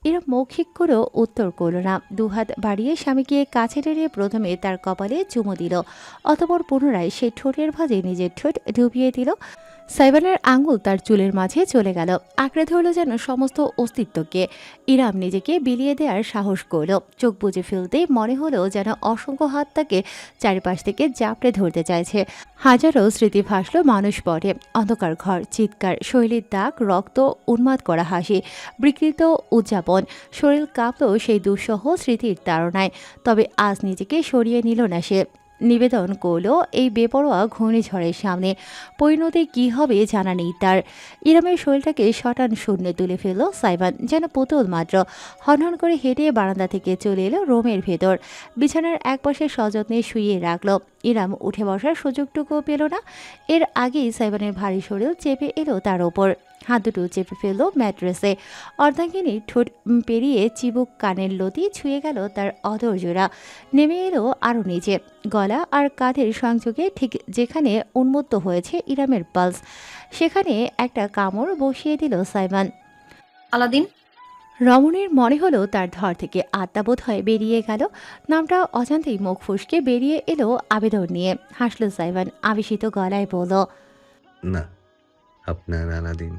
এরা মৌখিক করেও উত্তর করল না। দুহাত বাড়িয়ে স্বামীকে কাছে টেনে প্রথমে তার কপালে চুমু দিল, অতঃপর পুনরায় সেই ঠোঁটের ভাঁজে নিজের ঠোঁট ডুবিয়ে দিল। সাইবানের আঙুল তার চুলের মাঝে চলে গেল, আঁকড়ে ধরল যেন সমস্ত অস্তিত্বকে। ইরাম নিজেকে বিলিয়ে দেওয়ার সাহস করল। চোখ বুজে ফেলতেই মনে হলো যেন অসংখ্য হাত তাকে চারিপাশ থেকে জাপড়ে ধরতে চাইছে। হাজারো স্মৃতি ভাসল মানুষ পটে, অন্ধকার ঘর, চিৎকার, শৈলীর দাগ, রক্ত, উন্মাদ করা হাসি, বিকৃত উদযাপন। শরীর কাঁপল সেই দুঃসহ স্মৃতির তাড়নায়। তবে আজ নিজেকে সরিয়ে নিল না সে। নিবেদন করল এই বেপরোয়া ঘূর্ণিঝড়ের সামনে পরিণতি কী হবে জানা নেই তার। ইরামের শরীরটাকে শটান শূন্যে তুলে ফেলল সাইবান, যেন পুতুল মাত্র। হনহন করে হেঁটে বারান্দা থেকে চলে এলো রুমের ভেতর। বিছানার একপাশে সযত্নে শুইয়ে রাখল। ইরাম উঠে বসার সুযোগটুকুও পেল না। এর আগেই সাইবানের ভারী শরীর চেপে এলো তার ওপর। হাত দুটো চেপে ফেলল ম্যাট্রেসে। অর্ধাঙ্গিনী ঠোঁট পেরিয়ে চিবুক কানের লতি ছুঁয়ে গেল তার অধৈর্যরা। নেমে এলো আরও নিচে, গলা আর কাঁধের সংযোগে ঠিক যেখানে উন্মত্ত হয়েছে ইরামের পালস, সেখানে একটা কামড় বসিয়ে দিল সাইমান। আলাদিন। রমণীর মনে হলো তার ধর থেকে আত্মা বোধ হয় বেরিয়ে গেল। নামটা অজান্তেই মুখ ফুসকে বেরিয়ে এলো আবেদন নিয়ে। হাসল সাইমান, আবেশিত গলায় বলল, না, আপনার আলাদিন।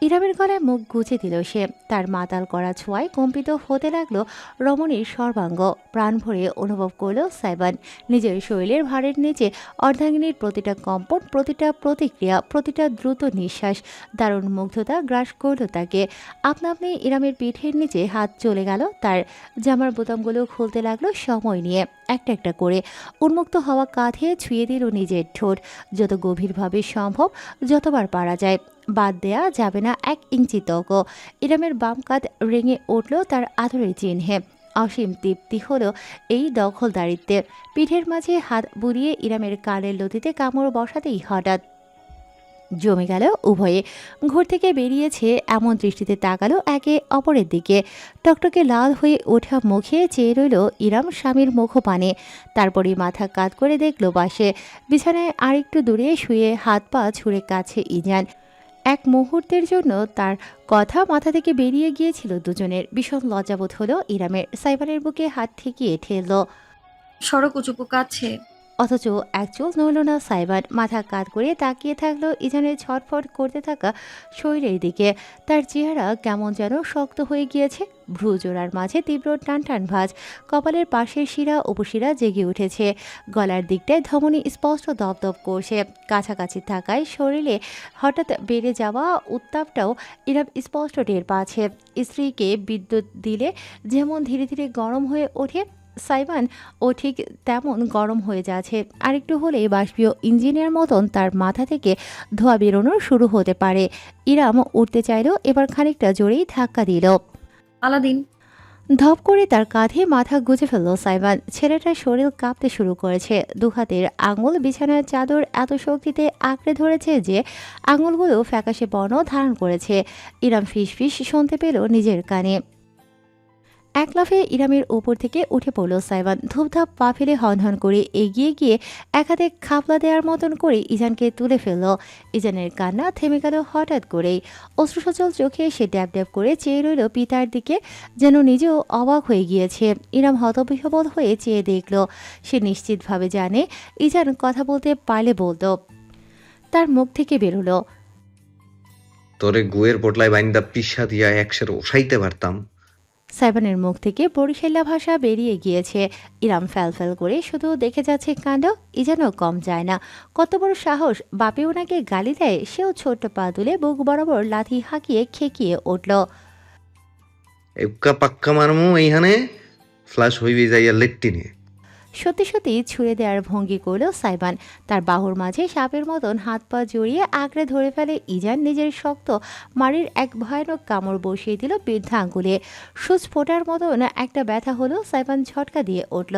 ইরামের গলায় মুখ গুজে দিল সে। তার মাতাল করা ছোঁয়ায় কম্পিত হতে লাগলো রমণীর সর্বাঙ্গ। প্রাণ ভরে অনুভব করল সাইবান নিজের শরীরের ভারের নিচে অর্ধাঙ্গিনীর প্রতিটা কম্পন, প্রতিটা প্রতিক্রিয়া, প্রতিটা দ্রুত নিঃশ্বাস। দারুণ মুগ্ধতা গ্রাস করল তাকে। আপনা আপনি ইরামের পিঠের নিচে হাত চলে গেল তার। জামার বোতামগুলো খুলতে লাগলো সময় নিয়ে, একটা একটা করে। উন্মুক্ত হওয়া কাঁধে ছুঁয়ে দিল নিজের ঠোঁট, যত গভীরভাবে সম্ভব, যতবার পারা যায়। বাদ দেয়া যাবে না 1 ইঞ্চি ত্বকও। ইরামের বাম কাঁধ রেঙে উঠল তার আদরের চিহ্নে। অসীম তৃপ্তি হলো এই দখলদারিত্বে। পিঠের মাঝে হাত বুলিয়ে ইরামের কানের লতিতে কামড় বসাতেই হঠাৎ জমে গেল উভয়ে। ঘর থেকে বেরিয়েছে এমন দৃষ্টিতে তাকালো একে অপরের দিকে। টকটকে লাল হয়ে ওঠা মুখে চেয়ে রইল ইরাম স্বামীর মুখপানে। তারপরই মাথা কাত করে দেখল পাশে বিছানায় আরেকটু দূরে শুয়ে হাত পা ছুঁড়ে কাছে ইজান। এক মুহূর্তের জন্য তার কথা মাথা থেকে বেরিয়ে গিয়েছিল দুজনের। ভীষণ লজ্জাবোধ হলো ইরামের। সাইবানের বুকে হাত ঠেকিয়ে ঠেলল, সড়ক উঁচু কাছে। অথচ এক চুল নড়ল না সাইবার। মাথা কাত করে তাকিয়ে থাকলো ইজানের ছটফট করতে থাকা শরীরের দিকে। তার চেহারা কেমন যেন শক্ত হয়ে গিয়েছে, ভ্রু জোড়ার মাঝে তীব্র টান টান ভাঁজ, কপালের পাশের শিরা উপশিরা জেগে উঠেছে, গলার দিকটায় ধমনী স্পষ্ট দপদপ করছে। কাছাকাছি থাকায় শরীরে হঠাৎ বেড়ে যাওয়া উত্তাপটাও ইরাম স্পষ্ট টের পাচ্ছে। স্ত্রীকে বিদ্যুৎ দিলে যেমন ধীরে ধীরে গরম হয়ে ওঠে, সাইবান ও ঠিক তেমন গরম হয়ে যাচ্ছে। আরেকটু হলে বাষ্পীয় ইঞ্জিনের মতন তার মাথা থেকে ধোঁয়া বেরোনো শুরু হতে পারে। ইরাম উঠতে চাইল, এবার খানিকটা জোরেই ধাক্কা দিল। আলাদিন। ধপ করে তার কাঁধে মাথা গুজে ফেলল সাইবান। ছেলেটার শরীর কাঁপতে শুরু করেছে। দুহাতের আঙুল বিছানার চাদর এত শক্তিতে আঁকড়ে ধরেছে যে আঙুলগুলো ফ্যাকাশে বর্ণ ধারণ করেছে। ইরাম ফিস ফিস শুনতে পেল নিজের কানে। এক লাফে ইরামের ওপর থেকে উঠে পড়ল সাইবান। ধূপধাপ পা ফেলে হনহন করে এগিয়ে গিয়ে এক হাতে খাপলা দেওয়ার মতন করে ইজানকে তুলে ফেলল। ইজানের কান্না থেমে গেল হঠাৎ করেই। অশ্রুসচল চোখে সে ড্যাব ড্যাব করে চেয়ে রইল পিতার দিকে, যেন নিজেও অবাক হয়ে গিয়েছে। ইরাম হতবিহ্বল হয়ে চেয়ে দেখল। সে নিশ্চিতভাবে জানে ইজান কথা বলতে পারলে বলতো। তার মুখ থেকে বেরোলো, তোরে গুয়ের পোটলায় বাইন্দা পিসা দিয়া একসের ওসাইতে পারতাম। সাইবানের মুখ থেকে বরিশাল্লা ভাষা বেরিয়ে গিয়েছে। ইরাম ফ্যাল ফ্যাল করে শুধু দেখে যাচ্ছে কাণ্ড। ইজানও কম যায় না। কত বড় সাহস! বাপে ওনাকে গালি দেয়, সেও ছোট্ট পা তুলে বুক বরাবর লাথি হাঁকিয়ে খেকিয়ে উঠল। এক্কা পাক্কা মারমু এইখানে ফ্লাশ হইবে যাইয়া লেট্টিনে। সত্যি সত্যি ছুঁড়ে দেওয়ার ভঙ্গি করল সাইবান। তার বাহুর মাঝে সাপের মতন হাত পা জড়িয়ে আঁকড়ে ধরে ফেলে ইজান। নিজের শক্ত মাড়ির এক ভয়ানক কামড় বসিয়ে দিল বৃদ্ধা আঙ্গুলে। সুচ ফোটার মতন একটা ব্যথা হলো। সাইবান ঝটকা দিয়ে উঠল।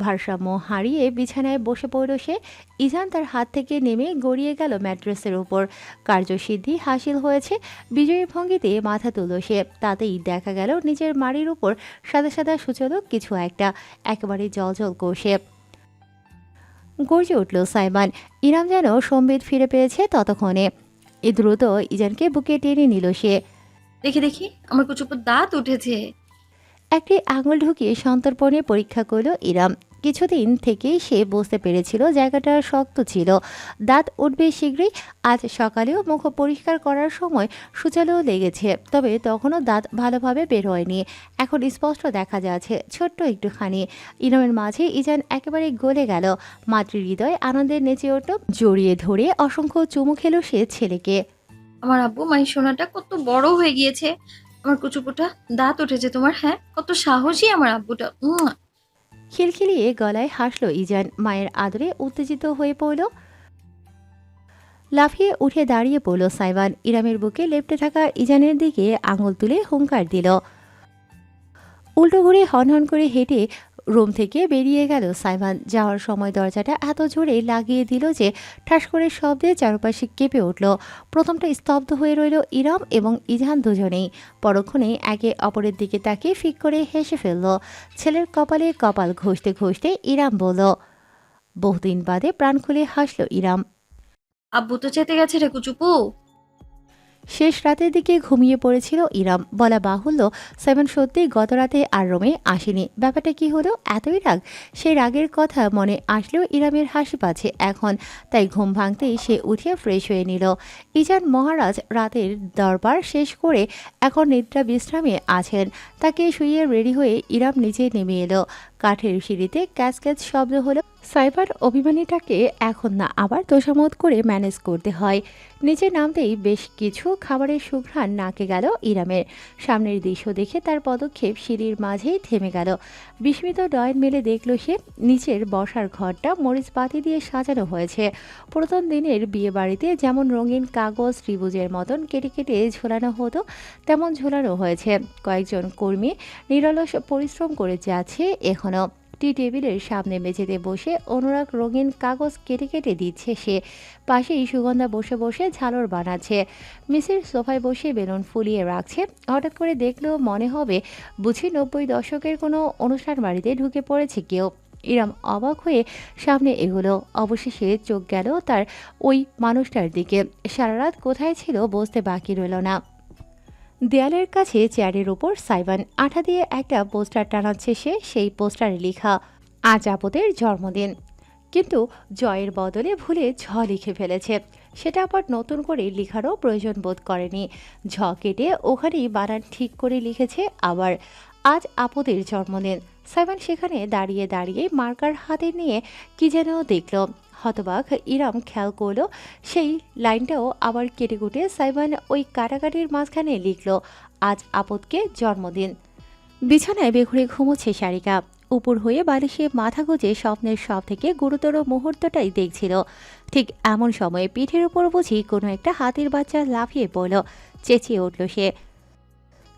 ভারসাম্য হারিয়ে বিছানায় বসে পড়ল সে। ইজান তার হাত থেকে নেমে গড়িয়ে গেল ম্যাট্রেসের উপর। কার্যসিদ্ধি হাসিল হয়েছে। বিজয়ী ভঙ্গিতে মাথা তুলল সে। তাতেই দেখা গেল নিজের মাড়ির উপর সাদা সাদা সূচলক কিছু একটা, একেবারে জলজল করছে। গর্জে উঠল সাইমান। ইরাম যেন সম্বিত ফিরে পেয়েছে ততক্ষণে। দ্রুত ইজানকে বুকে টেনে নিল সে। দেখি দেখি আমার কুচুপুর দাঁত উঠেছে। একটি আঙুল ঢুকিয়ে সন্তর্পণে পরীক্ষা করলো ইরাম। কিছুদিন থেকেই সে বুঝতে পেরেছিল জায়গাটা শক্ত ছিল, দাঁত উঠবে শীঘ্রই। আজ সকালেও মুখ পরিষ্কার করার সময় সূচালো লেগেছে, তবে তখনও দাঁত ভালোভাবে বের হয়নি। এখন স্পষ্ট দেখা যাচ্ছে ছোট্ট একটুখানি। ইরামের মাঝে ইজান একেবারে গলে গেল। মাতৃহৃদয় আনন্দে নেচে উঠল। জড়িয়ে ধরে অসংখ্য চুমু খেলো সে ছেলেকে। আমার আব্বু মাই সোনাটা কত বড় হয়ে গিয়েছে। আমার কুচুপুটা দাঁত উঠেছে তোমার, হ্যাঁ কত সাহসী আমার আব্বুটা। খিলখিলিয়ে গলায় হাসলো ইজান। মায়ের আদরে উত্তেজিত হয়ে পড়ল। লাফিয়ে উঠে দাঁড়িয়ে পড়ল সাইবান। ইরামের বুকে লেপ্টে থাকা ইজানের দিকে আঙুল তুলে হুঙ্কার দিল। উল্টো ঘুরে হনহন করে হেঁটে রুম থেকে বেরিয়ে গেল সাইবান। যাওয়ার সময় দরজাটা এত জোরে লাগিয়ে দিল যে ঠাস করে শব্দে চারপাশে কেঁপে উঠল। প্রথমটা স্তব্ধ হয়ে রইল ইরাম এবং ইজান দুজনেই। পরক্ষণেই একে অপরের দিকে তাকিয়ে ফিক করে হেসে ফেলল। ছেলের কপালে কপাল ঘষতে ঘষতে ইরাম বলল। বহুদিন বাদে প্রাণ খুলে হাসল ইরাম। আব্বু তো চেতে গেছে রে কুচুপু। শেষ রাতের দিকে ঘুমিয়ে পড়েছিল ইরাম। বলা বাহুল্য, সাইমন সত্যি গত রাতে আর রুমে আসেনি। ব্যাপারটা কি হলো, এতই রাগ? সেই রাগের কথা মনে আসলেও ইরামের হাসি পাচ্ছে এখন। তাই ঘুম ভাঙতেই সে উঠে ফ্রেশ হয়ে নিল। ইজান মহারাজ রাতের দরবার শেষ করে এখন নিদ্রা বিশ্রামে আছেন। তাকে শুয়ে রেডি হয়ে ইরাম নিচে নেমে এলো। কাঠের সিঁড়িতে ক্যাচ ক্যাচ শব্দ হলো। সাইবার অভিমানীটাকে এখন না আবার তোষামত করে ম্যানেজ করতে হয়। নিচে নামতেই বেশ কিছু খাবারের সুঘ্রাণ নাকে গেল ইরামের। সামনের দৃশ্য দেখে তার পদক্ষেপ সিঁড়ির মাঝেই থেমে গেল। বিস্মিত নয়ন মেলে দেখল সে নিচের বসার ঘরটা মরিচ বাতি দিয়ে সাজানো হয়েছে। পুরাতন দিনের বিয়ে বাড়িতে যেমন রঙিন কাগজ ত্রিভুজের মতন কেটে কেটে ঝোলানো হতো তেমন ঝোলানো হয়েছে। কয়েকজন কর্মী নিরলস পরিশ্রম করে যাচ্ছে এখনও। টি টেবিলের সামনে মেঝেতে বসে অনুরাগ রঙিন কাগজ কেটে কেটে দিচ্ছে সে। পাশেই সুগন্ধা বসে বসে ঝালর বানাচ্ছে। মিসের সোফায় বসে বেলুন ফুলিয়ে রাখছে। হঠাৎ করে দেখলেও মনে হবে বুঝি 90 দশকের কোনো অনুষ্ঠান বাড়িতে ঢুকে পড়েছে কেউ। ইরাম অবাক হয়ে সামনে এগোলো। অবশেষে চোখ গেল তার ওই মানুষটার দিকে। সারা রাত কোথায় ছিল বুঝতে বাকি রইল না। দেয়ালের কাছে চেয়ারের ওপর সাইবান আঠা দিয়ে একটা পোস্টার টানাচ্ছে সে। সেই পোস্টারে লেখা আজ আপদের জন্মদিন। কিন্তু জয়ের বদলে ভুলে ঝ লিখে ফেলেছে। সেটা আবার নতুন করে লেখারও প্রয়োজন বোধ করেনি। ঝ কেটে ওখানেই বানান ঠিক করে লিখেছে আবার আজ আপদের জন্মদিন। সাইবান সেখানে দাঁড়িয়ে দাঁড়িয়ে মার্কার হাতে নিয়ে কি যেন দেখল। হতবাক ইরাম খেয়াল করলো সেই লাইনটাও আবার কেটে কুটে সাইবান ওই কাটাকাটির মাঝখানে লিখল আজ আপদকে জন্মদিন। বিছানায় বেঘুরে ঘুমোচ্ছে সারিকা। উপর হয়ে বালিশে মাথা গুজে স্বপ্নের সব থেকে গুরুতর মুহূর্তটাই দেখছিল। ঠিক এমন সময়ে পিঠের উপর বুঝি কোনো একটা হাতির বাচ্চা লাফিয়ে পড়ল। চেঁচিয়ে উঠল সে।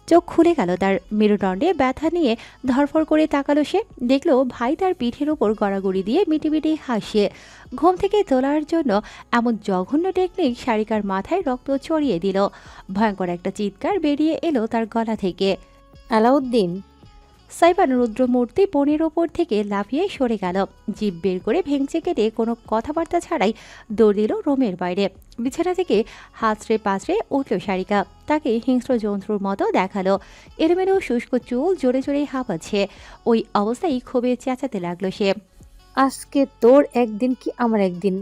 চোখ খুলে গেল তার। মেরুদণ্ডে ব্যথা নিয়ে ধরফর করে তাকালো সে। দেখলো ভাই তার পিঠের উপর গড়াগড়ি দিয়ে মিটিমিটি হাসিয়ে। ঘুম থেকে তোলার জন্য এমন জঘন্য টেকনিক সারিকার মাথায় রক্ত চড়িয়ে দিল। ভয়ঙ্কর একটা চিৎকার বেরিয়ে এলো তার গলা থেকে। আলাউদ্দিন! সাইবান রুদ্রমূর্তি বনের ওপর থেকে লাফিয়ে সরে গেল। জিভ বের করে ভেঙচে কেটে কোনো কথাবার্তা ছাড়াই দৌড় দিল রুমের বাইরে। বিছানা থেকে হাতড়ে পাঁচড়ে উঠল সারিকা। তাকে হিংস্র জন্তুর মতো দেখালো। এলোমেলো শুষ্ক চুল জোরে জোরে হাঁপাচ্ছে। ওই অবস্থায় ক্ষোভে চেঁচাতে লাগলো সে। আজকে তোর একদিন কি আমার একদিন।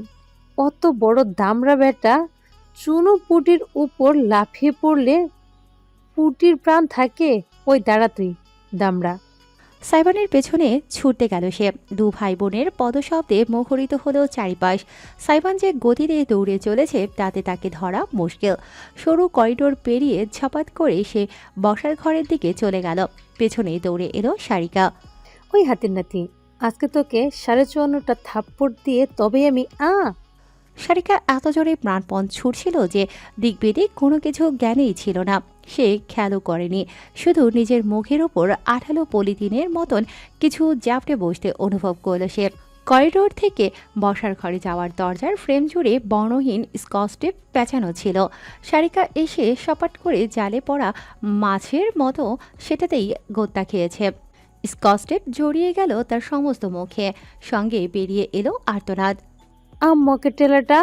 অত বড় দামড়া বেটা চুনো পুটির উপর লাফিয়ে পড়লে পুটির প্রাণ থাকে? ওই দাঁড়া তুই, দামড়া! সাইবানের পেছনে ছুটতে গেল সে। দু ভাই বোনের পদশব্দে মুখরিত হলো চারিপাশ। সাইবান যে গতিতে দৌড়ে চলেছে তাতে তাকে ধরা মুশকিল। সরু করিডোর পেরিয়ে ঝপাত করে সে বসার ঘরের দিকে চলে গেল। পেছনে দৌড়ে এলো সারিকা। ওই হাতের নাতি, আজকে তোকে 54টা থাপ্পড় দিয়ে তবে আমি সারিকা এত জোরে প্রাণপণ ছুটছিল যে দিক বেদিক কোনো কিছু জ্ঞানেই ছিল না। সে খেয়ালও করেনি। শুধু নিজের মুখের ওপর আঠালো পলিথিনের মতন কিছু জাপটে বসতে অনুভব করল সে। করিডোর থেকে বসার ঘরে যাওয়ার দরজার ফ্রেম জুড়ে বর্ণহীন স্কচ টেপ পেঁচানো ছিল। সারিকা এসে সপাট করে জালে পড়া মাছের মতো সেটাতেই গোত্তা খেয়েছে। স্কচ টেপ জড়িয়ে গেল তার সমস্ত মুখে। সঙ্গে বেরিয়ে এলো আর্তনাদ। আম্মকে টেলাটা!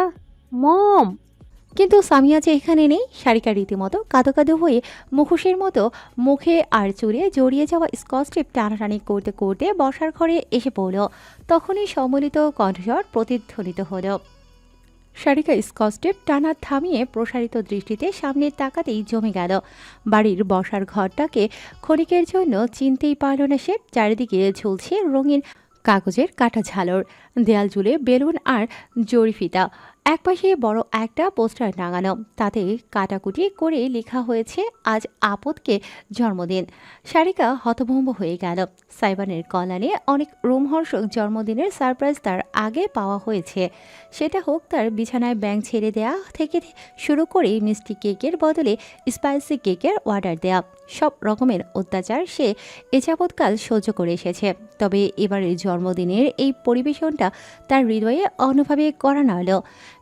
মম! কিন্তু সামিয়া যে এখানে নেই। সারিকা রীতিমতো কাঁদো কাঁদো হয়ে মুখোশের মতো মুখে আর চুলে জড়িয়ে যাওয়া স্কচ টেপ টানাটানি করতে করতে বসার ঘরে এসে পড়ল। তখনই সম্মিলিত কণ্ঠস্বর প্রতিধ্বনিত হলো। সারিকা স্কচ টেপ টানা থামিয়ে প্রসারিত দৃষ্টিতে সামনে তাকাতেই জমে গেল। বাড়ির বসার ঘরটাকে ক্ষণিকের জন্য চিনতেই পারল না সে। চারিদিকে ঝুলছে রঙিন কাগজের কাটা ঝালর, দেয়াল জুড়ে বেলুন আর জরিফিতা। একপাশে বড় একটা পোস্টার টাঙানো, তাতে কাটাকুটি করে লেখা হয়েছে আজ আপদকে জন্মদিন। সারিকা হতভম্ব হয়ে গেল। সাইবানের কল্যাণে অনেক রোমহর্ষক জন্মদিনের সারপ্রাইজ তার আগে পাওয়া হয়েছে। সেটা হোক তার বিছানায় ব্যাঙ ছেড়ে দেয়া থেকে শুরু করে মিষ্টি কেকের বদলে স্পাইসি কেকের অর্ডার দেয়া, সব রকমের অত্যাচার সে এ যাবৎকাল সহ্য করে এসেছে। তবে এবারের জন্মদিনের এই পরিবেশনটা তার হৃদয়ে অন্যভাবে করা নাড়ল।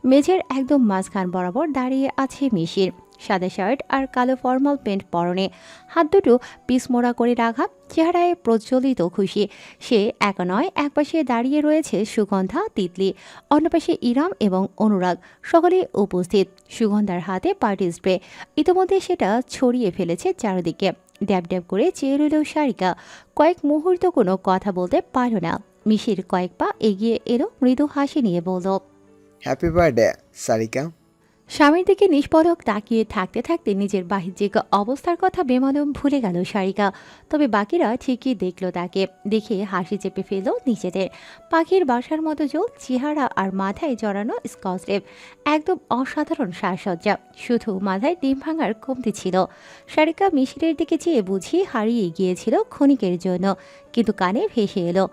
মেঝের একদম মাঝখান বরাবর দাঁড়িয়ে আছে মিশির, সাদা শার্ট আর কালো ফর্মাল প্যান্ট পরনে, হাত দুটো পিসমোড়া করে রাখা, চেহারায় প্রজ্বলিত খুশি। সে একা নয়, একপাশে দাঁড়িয়ে রয়েছে সুগন্ধা, তিতলি, অন্য পাশে ইরাম এবং অনুরাগ, সকলে উপস্থিত। সুগন্ধার হাতে পার্টি স্প্রে, ইতিমধ্যে সেটা ছড়িয়ে ফেলেছে চারিদিকে। ড্যাব ড্যাব করে চেয়ে রইল সারিকা। কয়েক মুহূর্ত কোনো কথা বলতে পারল না। মিশির কয়েক পা এগিয়ে এলো, মৃদু হাসি নিয়ে বলল, হ্যাপি বার্থডে সারিকা। স্বামীর দিকে নিষ্পলক তাকিয়ে থাকতে থাকতে নিজের বাহ্যিক অবস্থার কথা বেমালুম ভুলে গেল সারিকা। তবে বাকিরা ঠিকই দেখল তাকে, দেখে হাসি চেপে ফেলল নিজেদের। পাখির বাসার মতো জল চেহারা আর মাথায় জড়ানো স্কচ টেপ, একদম অসাধারণ সাজসজ্জা। শুধু মাথায় ডিম ভাঙার কমতি ছিল। সারিকা মিশিরের দিকে চেয়ে বুঝি হারিয়ে গিয়েছিল ক্ষণিকের জন্য, কিন্তু কানে ভেসে এলো,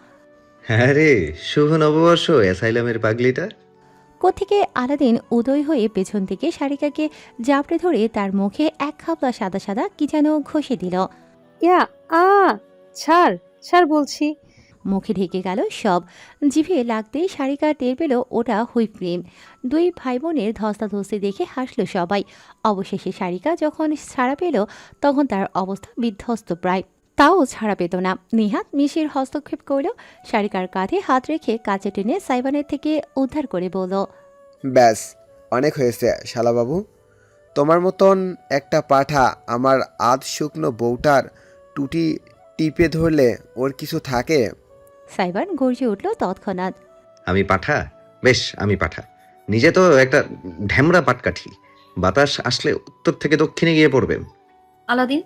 হ্যাঁ রে, শুভ নববর্ষ অ্যাসাইলামের পাগলিটা। কোত্থেকে আলাদিন উদয় হয়ে পেছন থেকে সারিকাকে জাপড়ে ধরে তার মুখে এক খাপলা সাদা সাদা কি যেন ঘষে দিল। ইয়া আ ছাড় ছাড় বলছি। মুখে ঢেকে গেল সব। জিভে লাগতেই সারিকা টের পেল ওটা হুইপ ক্রিম। দুই ভাই বোনের ধস্তাধস্তি দেখে হাসল সবাই। অবশেষে সারিকা যখন ছাড়া পেল, তখন তার অবস্থা বিধ্বস্ত প্রায়। তাও ছাড়া পেত না। নিহাত মিশির হস্তক্ষেপ করল, সারিকার কাঁধে হাত রেখে কাছে টেনে সাইবানের থেকে উদ্ধার করে বলল, ব্যাস অনেক হয়েছে শালাবাবু। তোমার মতন একটা পাঠা আমার আধ শুকনো বউটার টুটি টিপে ধরলে ওর কিছু থাকে? সাইবান গর্জে উঠল তৎক্ষণাৎ, আমি পাঠা? বেশ, আমি পাঠা। নিজে তো একটা ঢ্যামরা পাটকাঠি, বাতাস আসলে উত্তর থেকে দক্ষিণে গিয়ে পড়বেন। আলাদিন,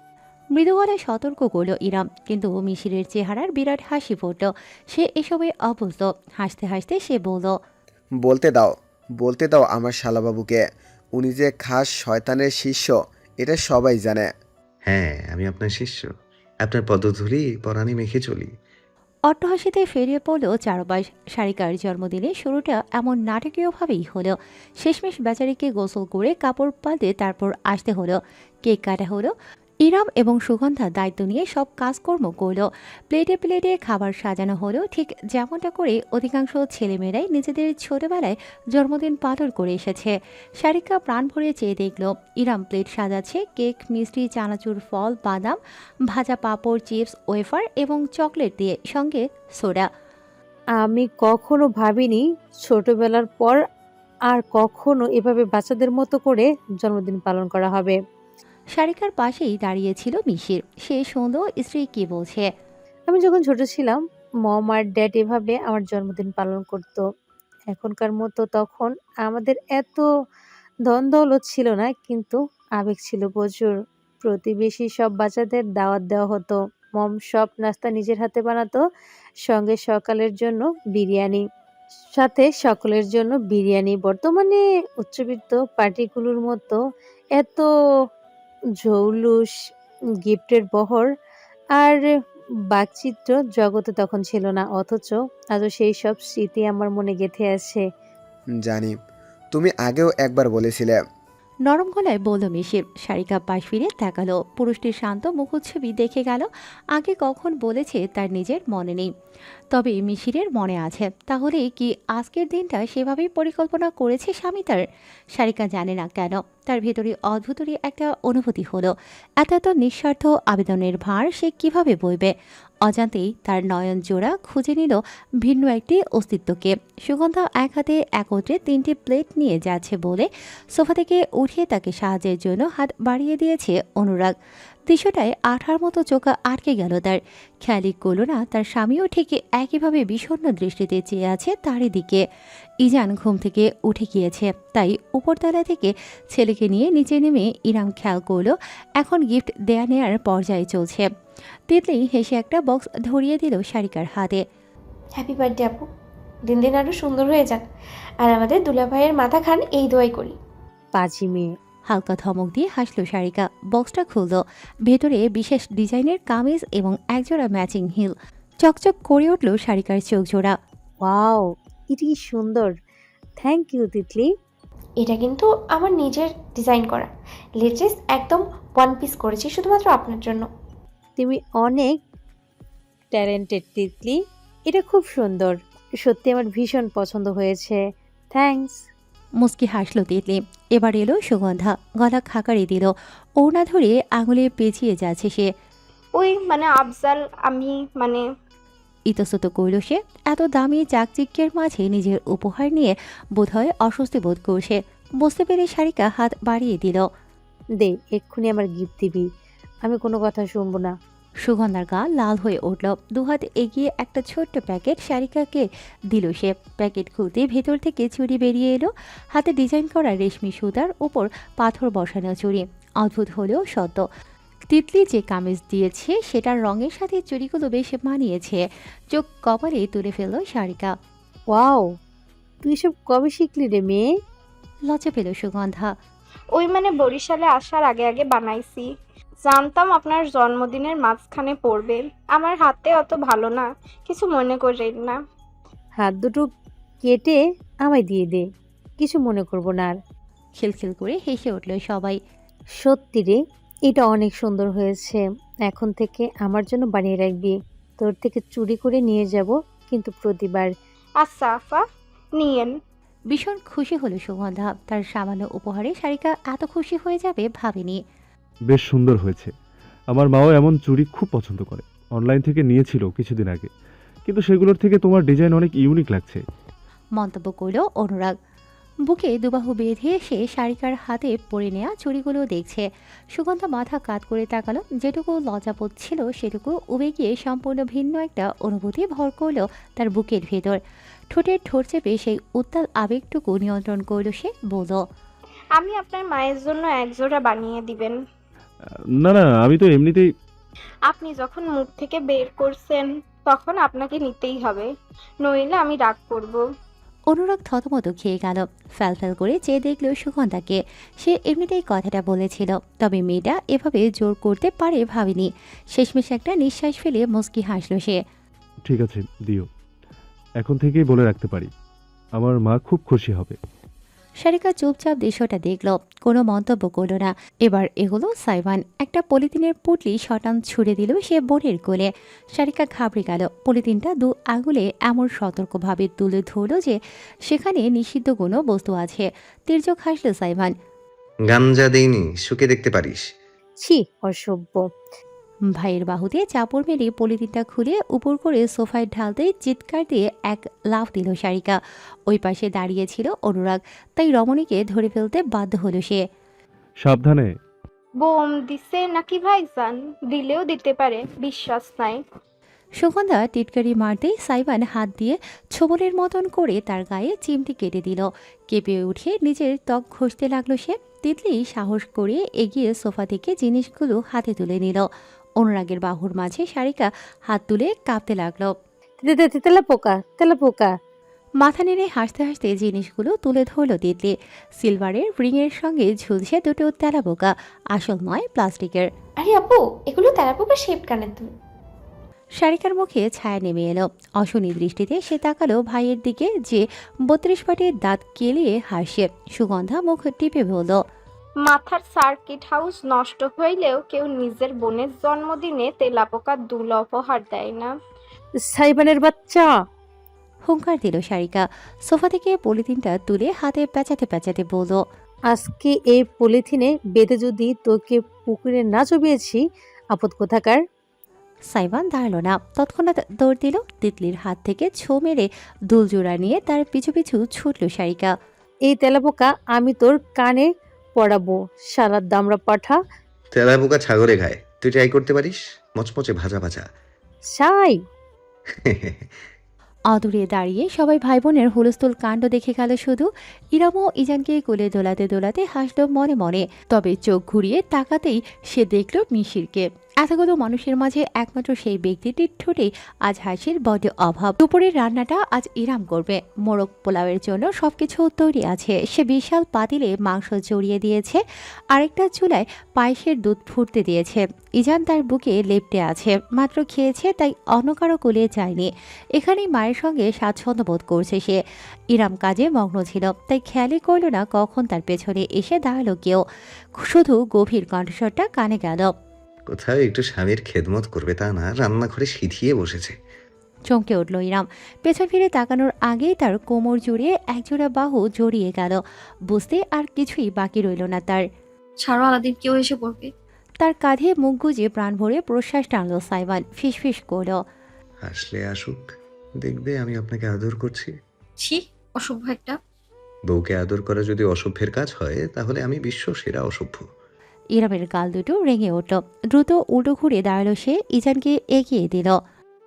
মৃদু গলায় সতর্ক করল ইরাম, কিন্তু মিশিরের চেহারার বিরাট হাসি ফুটল। সে এসবে অভ্যস্ত। হাসতে হাসতে সে বলল, বলতে দাও আমার শালাবাবুকে। উনি যে খাস শয়তানের শিষ্য, এটা সবাই জানে। হ্যাঁ, আমি আপনার শিষ্য, আপনার পদধূলি পরাণে মেখে চলি। অট্টহাসিতে ফেরিয়ে পড়ল চারপাশ। সারিকার জন্মদিনে শুরুটা এমন নাটকীয়ভাবেই হলো। শেষমেশ বেচারিকে গোসল করে কাপড় পাল্টে তারপর আসতে হলো। কেক কাটা হলো। ইরাম এবং সুগন্ধা দায়িত্ব নিয়ে সব কাজকর্ম করলো। প্লেটে প্লেটে খাবার সাজানো হলো, ঠিক যেমনটা করে অধিকাংশ ছেলেমেয়েরাই নিজেদের ছোটবেলায় জন্মদিন পালন করে এসেছে। সারিকা প্রাণ ভরে চেয়ে দেখল, ইরাম প্লেট সাজাচ্ছে কেক, মিষ্টি, চানাচুর, ফল, বাদাম, ভাজা পাঁপড়, চিপস, ওয়েফার এবং চকলেট দিয়ে, সঙ্গে সোডা। আমি কখনো ভাবিনি ছোটবেলার পর আর কখনো এভাবে বাচ্চাদের মতো করে জন্মদিন পালন করা হবে। সারিকার পাশেই দাঁড়িয়েছিল মিশির। সে শুনল স্ত্রী কি বলছে। আমি যখন ছোট ছিলাম, মম আর ড্যাড এভাবে আমার জন্মদিন পালন করত। এখনকার মতো তখন আমাদের এত ধন দৌলত ছিল না, কিন্তু আবেগ ছিল প্রচুর। প্রতিবেশী সব বাচ্চাদের দাওয়াত দেওয়া হতো। মম সব নাস্তা নিজের হাতে বানাতো, সঙ্গে সকালের জন্য বিরিয়ানি, সাথে সকলের জন্য বিরিয়ানি। বর্তমানে উচ্চবিত্ত পার্টিগুলোর মতো এত জৌলুস, গিফটের বহর আর বাকচিত্র জগতে তখন ছিল না। অথচ আজও সেই সব স্মৃতি আমার মনে গেঁথে আছে। জানি, তুমি আগেও একবার বলেছিলে। নরম গলায় বলল মিশির। সারিকা পাশ ফিরে তাকালো। পুরুষটির শান্ত মুখচ্ছবি দেখে গেল। আগে কখন বলেছে তার নিজের মনে নেই, তবে মিশিরের মনে আছে। তাহলে কি আজকের দিনটা সেভাবেই পরিকল্পনা করেছে স্বামী তার? সারিকা জানে না কেন তার ভেতরে অদ্ভুতরই একটা অনুভূতি হলো। এত এত নিঃস্বার্থ আবেদনের ভার সে কিভাবে বইবে? অজান্তেই তার নয়ন জোড়া খুঁজে নিল ভিন্ন একটি অস্তিত্বকে। সুগন্ধা এক হাতে একত্রে 3টি প্লেট নিয়ে যাচ্ছে বলে সোফা থেকে উঠিয়ে তাকে সাহায্যের জন্য হাত বাড়িয়ে দিয়েছে অনুরাগ। দৃশ্যটায় আঠার মতো চোখা আটকে গেল তার। খেয়ালি করল না তার স্বামীও ঠিক একইভাবে বিষণ্ণ দৃষ্টিতে চেয়ে আছে তারই দিকে। ইজান ঘুম থেকে উঠে গিয়েছে, তাই উপরতলা থেকে ছেলেকে নিয়ে নিচে নেমে ইরাম খেয়াল করল এখন গিফট দেয়া নেয়ার পর্যায়ে চলছে। তিতলি হেসে একটা বক্স ধরিয়ে দিল সারিকার হাতে। হ্যাপি বার্থডে আপু, দিন দিন আরো সুন্দর হয়ে যাক, আর আমাদের দুলাভাইয়ের মাথা খান এই দোয়াই করি। পাজি মেয়ে। হালকা ধমক দিয়ে হাসল সারিকা। বক্সটা খুলল। ভেতরে বিশেষ ডিজাইনের কামিজ এবং একজোড়া ম্যাচিং হিল। চকচক করে উঠল সারিকার চোখ জোড়া। ওয়াও, এটা কি সুন্দর। Thank you Titli. এটা কিন্তু আমার নিজের ডিজাইন করা, লেটেস্ট একদম ওয়ান পিস করেছি শুধুমাত্র আপনার জন্য। তুমি অনেক ট্যালেন্টেড তিতলি, এটা খুব সুন্দর। সত্যি আমার ভীষণ পছন্দ হয়েছে। থ্যাঙ্কস। মুস্কি হাসল তিতলি। এবার এলো সুগন্ধা, গলা খাকারি দিল। ওড়না ধরে আঙুলে পেঁচিয়ে যাচ্ছে সে। ওই মানে আফজাল, আমি মানে ইতস্তত করল সে। এত দামি চাকচিক্যের মাঝে নিজের উপহার নিয়ে বোধহয় অস্বস্তি বোধ করছে। বুঝতে পেরে সারিকা হাত বাড়িয়ে দিল। দে, এক্ষুনি আমার গিফট দিবি, আমি কোনো কথা শুনবো না। সুগন্ধার গা লাল হয়ে উঠল। দুহাত এগিয়ে একটা ছোট্ট প্যাকেট সারিকাকে দিল সে। প্যাকেট খুলতে ভেতর থেকে চুড়ি বেরিয়ে এলো। হাতে ডিজাইন করা রেশমি সুতার উপর পাথর বসানো চুড়ি। অদ্ভুত হলেও সত্য, তিতলি যে কামিজ দিয়েছে সেটার রঙের সাথে চুড়িগুলো বেশ মানিয়েছে। চোখ কপালে তুলে ফেলল সারিকা। ওয়াও, তুই সব কবে শিখলি রে মেয়ে? লজ্জা পেল সুগন্ধা। ওই মানে বরিশালে আসার আগে আগে বানাইছি। জানতাম আপনার জন্মদিনের মাঝখানে পড়বে। আমার হাতে অত ভালো না, কিছু মনে করেন না। হাত দুটো কেটে আমায় দিয়ে দে, কিছু মনে করবো না আর। খিলখিল করে হেসে উঠল সবাই। সত্যি রে, এটা অনেক সুন্দর হয়েছে। এখন থেকে আমার জন্য বানিয়ে রাখবি। তোর থেকে চুরি করে নিয়ে যাব, কিন্তু প্রতিবার। আচ্ছা আফা, নিয়েন। ভীষণ খুশি হলো সুগন্ধা। তার সামান্য উপহারে সারিকা এত খুশি হয়ে যাবে ভাবেনি। বেশ সুন্দর হয়েছে। আমার মাও এমন চুড়ি খুব পছন্দ করে। অনলাইন থেকে নিয়েছিল কিছুদিন আগে, কিন্তু সেগুলোর থেকে তোমার ডিজাইন অনেক ইউনিক লাগছে। মন্তব্য করল অনুরাগ। বুকে দুবাহু বেঁধে সে সারিকার হাতে পরে নেয়া চুড়িগুলো দেখছে। সুগন্ধা মাথা কাত করে তাকালো। যেটুকু লজ্জাবোধ ছিল সেটুকু উবে গিয়ে সম্পূর্ণ ভিন্ন একটা অনুভূতি ভর করল তার বুকের ভেতর। ঠোঁটের ঠোঁট চেপে সেই উত্তাল আবেগটুকু নিয়ন্ত্রণ করল সে। বলল, আমি আপনার মায়ের জন্য একজোড়া বানিয়ে দিবেন। না না, আমি তো এমনিতেই। আপনি যখন মুখ থেকে বের করছেন তখন আপনাকে নিতেই হবে, নইলে আমি রাগ করব। অনুরাগ থতমত খেয়ে গেল। ফ্যাল করে চেয়ে দেখল সুগন্ধাকে। সে এমনিতেই কথাটা বলেছিল, তবে মেয়েটা এভাবে জোর করতে পারে ভাবেনি। শেষমেশ একটা নিঃশ্বাস ফেলে মুচকি হাসল সে। ঠিক আছে, দিও। এখন থেকেই বলে রাখতে পারি, আমার মা খুব খুশি হবে। সারিকা চুপচাপ দৃশ্যটা দেখল, কোনো মন্তব্য করল না। এবার এগুলো সাইবান। একটা পলিথিনের পুটলি শটান ছুড়ে দিল সে বোনের কোলে। সারিকা ঘাবড়ে গেল। পলিথিনটা 2 আঙুলে এমন সতর্কভাবে তুলে ধরল যে সেখানে নিষিদ্ধ কোনো বস্তু আছে। তির্যক হাসল সাইবান। গাঞ্জা দেইনি, শুকে দেখতে পারিস। ছি, অসভ্য। ভাইয়ের বাহুতে চাপড় মেরে পলিথিনটা খুলে উপর করে সোফায় ঢালতেই চিৎকার দিয়ে এক লাফ দিল সারিকা। ওই পাশে দাঁড়িয়েছিল অনুরাগ, তাই রমণীকে ধরে ফেলতে বাধ্য হলো সে। সাবধানে। বোম দিছে নাকি ভাইজান? দিলেও দিতে পারে, বিশ্বাস নাই। সুগন্ধা টিটকারি মারতেই সাইবান হাত দিয়ে ছোবলের মতন করে তার গায়ে চিমটি কেটে দিল। কেঁপে উঠে নিজের ত্বক ঘষতে লাগলো সে। তিতলি সাহস করে এগিয়ে সোফা থেকে জিনিসগুলো হাতে তুলে নিল। অনুরাগের বাহুর মাঝে সারিকা হাত তুলে কাঁপতে লাগলো। তেলা পোকা, তেলা পোকা। মাথা নেড়ে হাসতে হাসতে জিনিসগুলো তুলে ধরল তিতলি। সিলভারের রিংয়ের সঙ্গে ঝুলছে দুটো তেলাপোকা, আসল নয়, প্লাস্টিকের। আরে আপু, এগুলো তেলাপোকা শেপ কানের দুল। সারিকার মুখে ছায়া নেমে এলো। অশনি দৃষ্টিতে সে তাকালো ভাইয়ের দিকে, যে 32 পাটির দাঁত কেলিয়ে হাসে। সুগন্ধা মুখ টিপে বলল, মাথার সার্কিট হাউস নষ্ট হইলেও কেউ নিজের বোনের জন্মদিনে তেলাপোকার দুল উপহার দেয় না। সাইবানের বাচ্চা। হুঙ্কার দিল সারিকা। সোফা থেকে পলিথিনটা তুলে হাতে পেঁচাতে পেঁচাতে বলল, আজকে এই পলিথিনে বেঁধে যদি তোকে পুকুরে না চবিয়েছি, আপদ কোথাকার। সাইবান দাঁড়ালো না, তৎক্ষণাৎ দৌড় দিল। তিতলির হাত থেকে ছো মেরে দুলজোড়া নিয়ে তার পিছু পিছু ছুটল সারিকা। এই তেলাপোকা আমি তোর কানে পড়াবো, শালার দামড়া পাঠা। তেলা পোকা ছাগলে খায়, তুই ট্রাই করতে পারিস, মচমচে ভাজা ভাজা। সাই অদূরে দাঁড়িয়ে সবাই ভাই বোনের হুলস্থুল কাণ্ড দেখে গেল শুধু। ইরামও ইজানকে কোলে দোলাতে দোলাতে হাসল মনে মনে, তবে চোখ ঘুরিয়ে তাকাতেই সে দেখল মিশিরকে। এতগুলো মানুষের মাঝে একমাত্র সেই ব্যক্তিটির ঠোঁটে আজ হাসির বড় অভাব। দুপুরের রান্নাটা আজ ইরাম করবে। মোরগ পোলাওয়ের জন্য সবকিছু তৈরি আছে। সে বিশাল পাতিলে মাংস জড়িয়ে দিয়েছে, আরেকটা চুলায় পায়েসের দুধ ফুটতে দিয়েছে। ইজান তার বুকে লেপ্টে আছে, মাত্র খেয়েছে, তাই অন্য কারো কোলে যায়নি। এখানেই মায়ের সঙ্গে স্বাচ্ছন্দ্য বোধ করছে সে। ইরাম কাজে মগ্ন ছিল, তাই খেয়ালই করল না কখন তার পেছনে এসে দাঁড়ালো কেউ। শুধু গভীর কণ্ঠস্বরটা কানে গেল। কোথাও একটু স্বামীর খেদমত করবে তা না, রান্নাঘরে সিঁথিয়ে বসেছে। চমকে উঠল ইরাম। পেছন ফিরে তাকানোর আগেই তার কোমর জুড়ে একজোড়া বাহু জড়িয়ে গেল। বুঝতে আর কিছুই বাকি রইল না তার। ছাড়ো আলাদিন, কেউ এসে পড়বে। তার কাঁধে মুখ গুজে প্রাণ ভরে প্রশ্বাস টানল সাইবান। ফিসফিস করল, আসলে আসুক, দেখবে আমি আপনাকে আদর করছি। ছি, অসভ্য একটা। বউকে আদর করা যদি অসভ্যের কাজ হয়, তাহলে আমি বিশ্ব সেরা অসভ্য। ইরামের গাল দুটো রেঙে উঠল। দ্রুত উল্টো ঘুরে দাঁড়ালো সে, ইজানকে এগিয়ে দিল।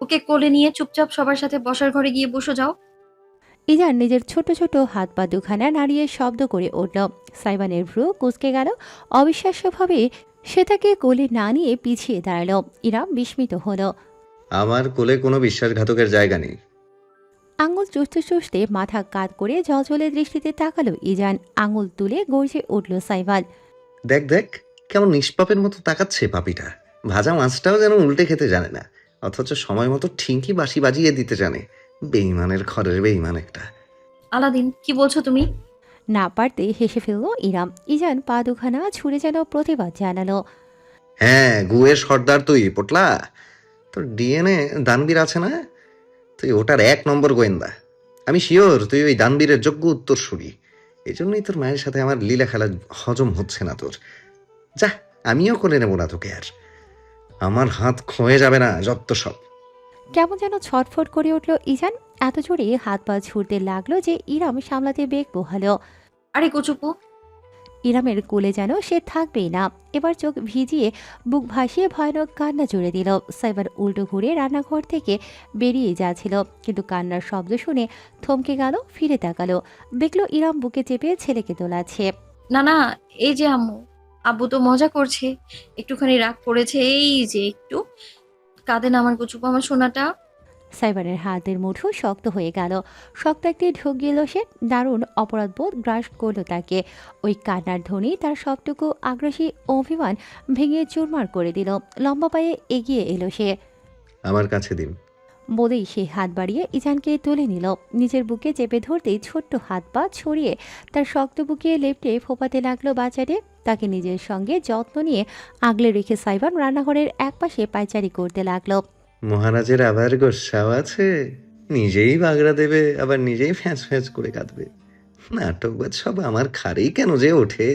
ওকে কোলে নিয়ে চুপচাপ সবার সাথে বসার ঘরে গিয়ে বসে যাও। ইজান নিজের ছোট ছোট হাত পা দুখানা নাড়িয়ে শব্দ করে উঠল। সাইবানের ভ্রু কুঁচকে গেল। অবিশ্বাস্যভাবে সে তাকে কোলে না নিয়ে পিছিয়ে দাঁড়ালো। ইরাম বিস্মিত হলো। আমার কোলে কোনো বিশ্বাসঘাতকের জায়গা নেই। আঙুল চুষতে চুষতে মাথা কাত করে জলজলে দৃষ্টিতে তাকালো ইজান। আঙুল তুলে গর্জে উঠল সাইবান। দেখ দেখ, কেমন নিষ্পাপের মতো তাকাচ্ছে পাপিটা। ভাজা মাছটাও যেন উল্টে খেতে জানে না, অথচ সময় মতো ঠিকই বাঁশি বাজিয়ে দিতে জানে। বেইমানের ঘরের বেইমান একটা। আলাদিন, কি বলছো তুমি? না পারতে হেসে ফেলল ইরাম। ইজান পা দুখানা ছুঁড়ে যেন প্রতিবাদ জানালো। হ্যাঁ, গুয়ের সর্দার তুই পটলা। তোর ডিএনএ দানবীর আছে না? তুই ওটার 1 নম্বর গোয়েন্দা। আমি শিওর তুই ওই দানবীরের যোগ্য উত্তরসূরি। এই জন্যই তোর মায়ের সাথে আমার লীলা খেলা হজম হচ্ছে না তোর। যা, আমিও করে নেবো না তোকে আর। আমার হাত ক্ষয়ে যাবে না, যত সব। কেমন যেন ছটফট করে উঠল ইজান। এত জোরে হাত পা ছুড়তে লাগলো যে ইরাম সামলাতে বেগ পোহালো। আরে কচুপু, ইরামের কোলে যেন সে থাকবেই না। এবার চোখ ভিজিয়ে বুক ভাসিয়ে ভয়ানক কান্না জুড়ে দিল। সাইবার উল্টো ঘুরে রান্নাঘর থেকে বেরিয়ে যাচ্ছিল, কিন্তু কান্নার শব্দ শুনে থমকে গেল। ফিরে তাকালো, দেখলো ইরাম বুকে চেপে ছেলেকে দোলাচ্ছে। না না, এই যে আম্মু। আব্বু তো মজা করছে, একটুখানি রাগ করেছে, এই যে একটু। কাঁদে না আমার কচুপু, আমার সোনাটা। সাইবারের হাতের মুঠো শক্ত হয়ে গেল। শক্ত একটি ঢোক গেল সে। দারুণ অপরাধবোধ গ্রাস করলো তাকে। ওই কান্নার ধ্বনি তার সবটুকু আগ্রাসী অভিমান ভেঙে চুরমার করে দিল। লম্বা পায়ে এগিয়ে এলো সে। আমার কাছে দিন। বলেই সে হাত বাড়িয়ে ইজানকে তুলে নিল। নিজের বুকে চেপে ধরতেই ছোট্ট হাত পা ছড়িয়ে তার শক্ত বুকে লেপ্টে ফোপাতে লাগলো বাজারে। তাকে নিজের সঙ্গে যত্ন নিয়ে আগলে রেখে সাইবান রান্নাঘরের একপাশে পায়চারি করতে লাগলো। মহারাজের আবার গোস্বাও আছে, নিজেই বাগড়া দেবে, আবার নিজেই ফ্যাঁচ ফ্যাঁচ করে কাঁদবে। নাটকবাদ সব আমার খারেই কেন যে ওঠে।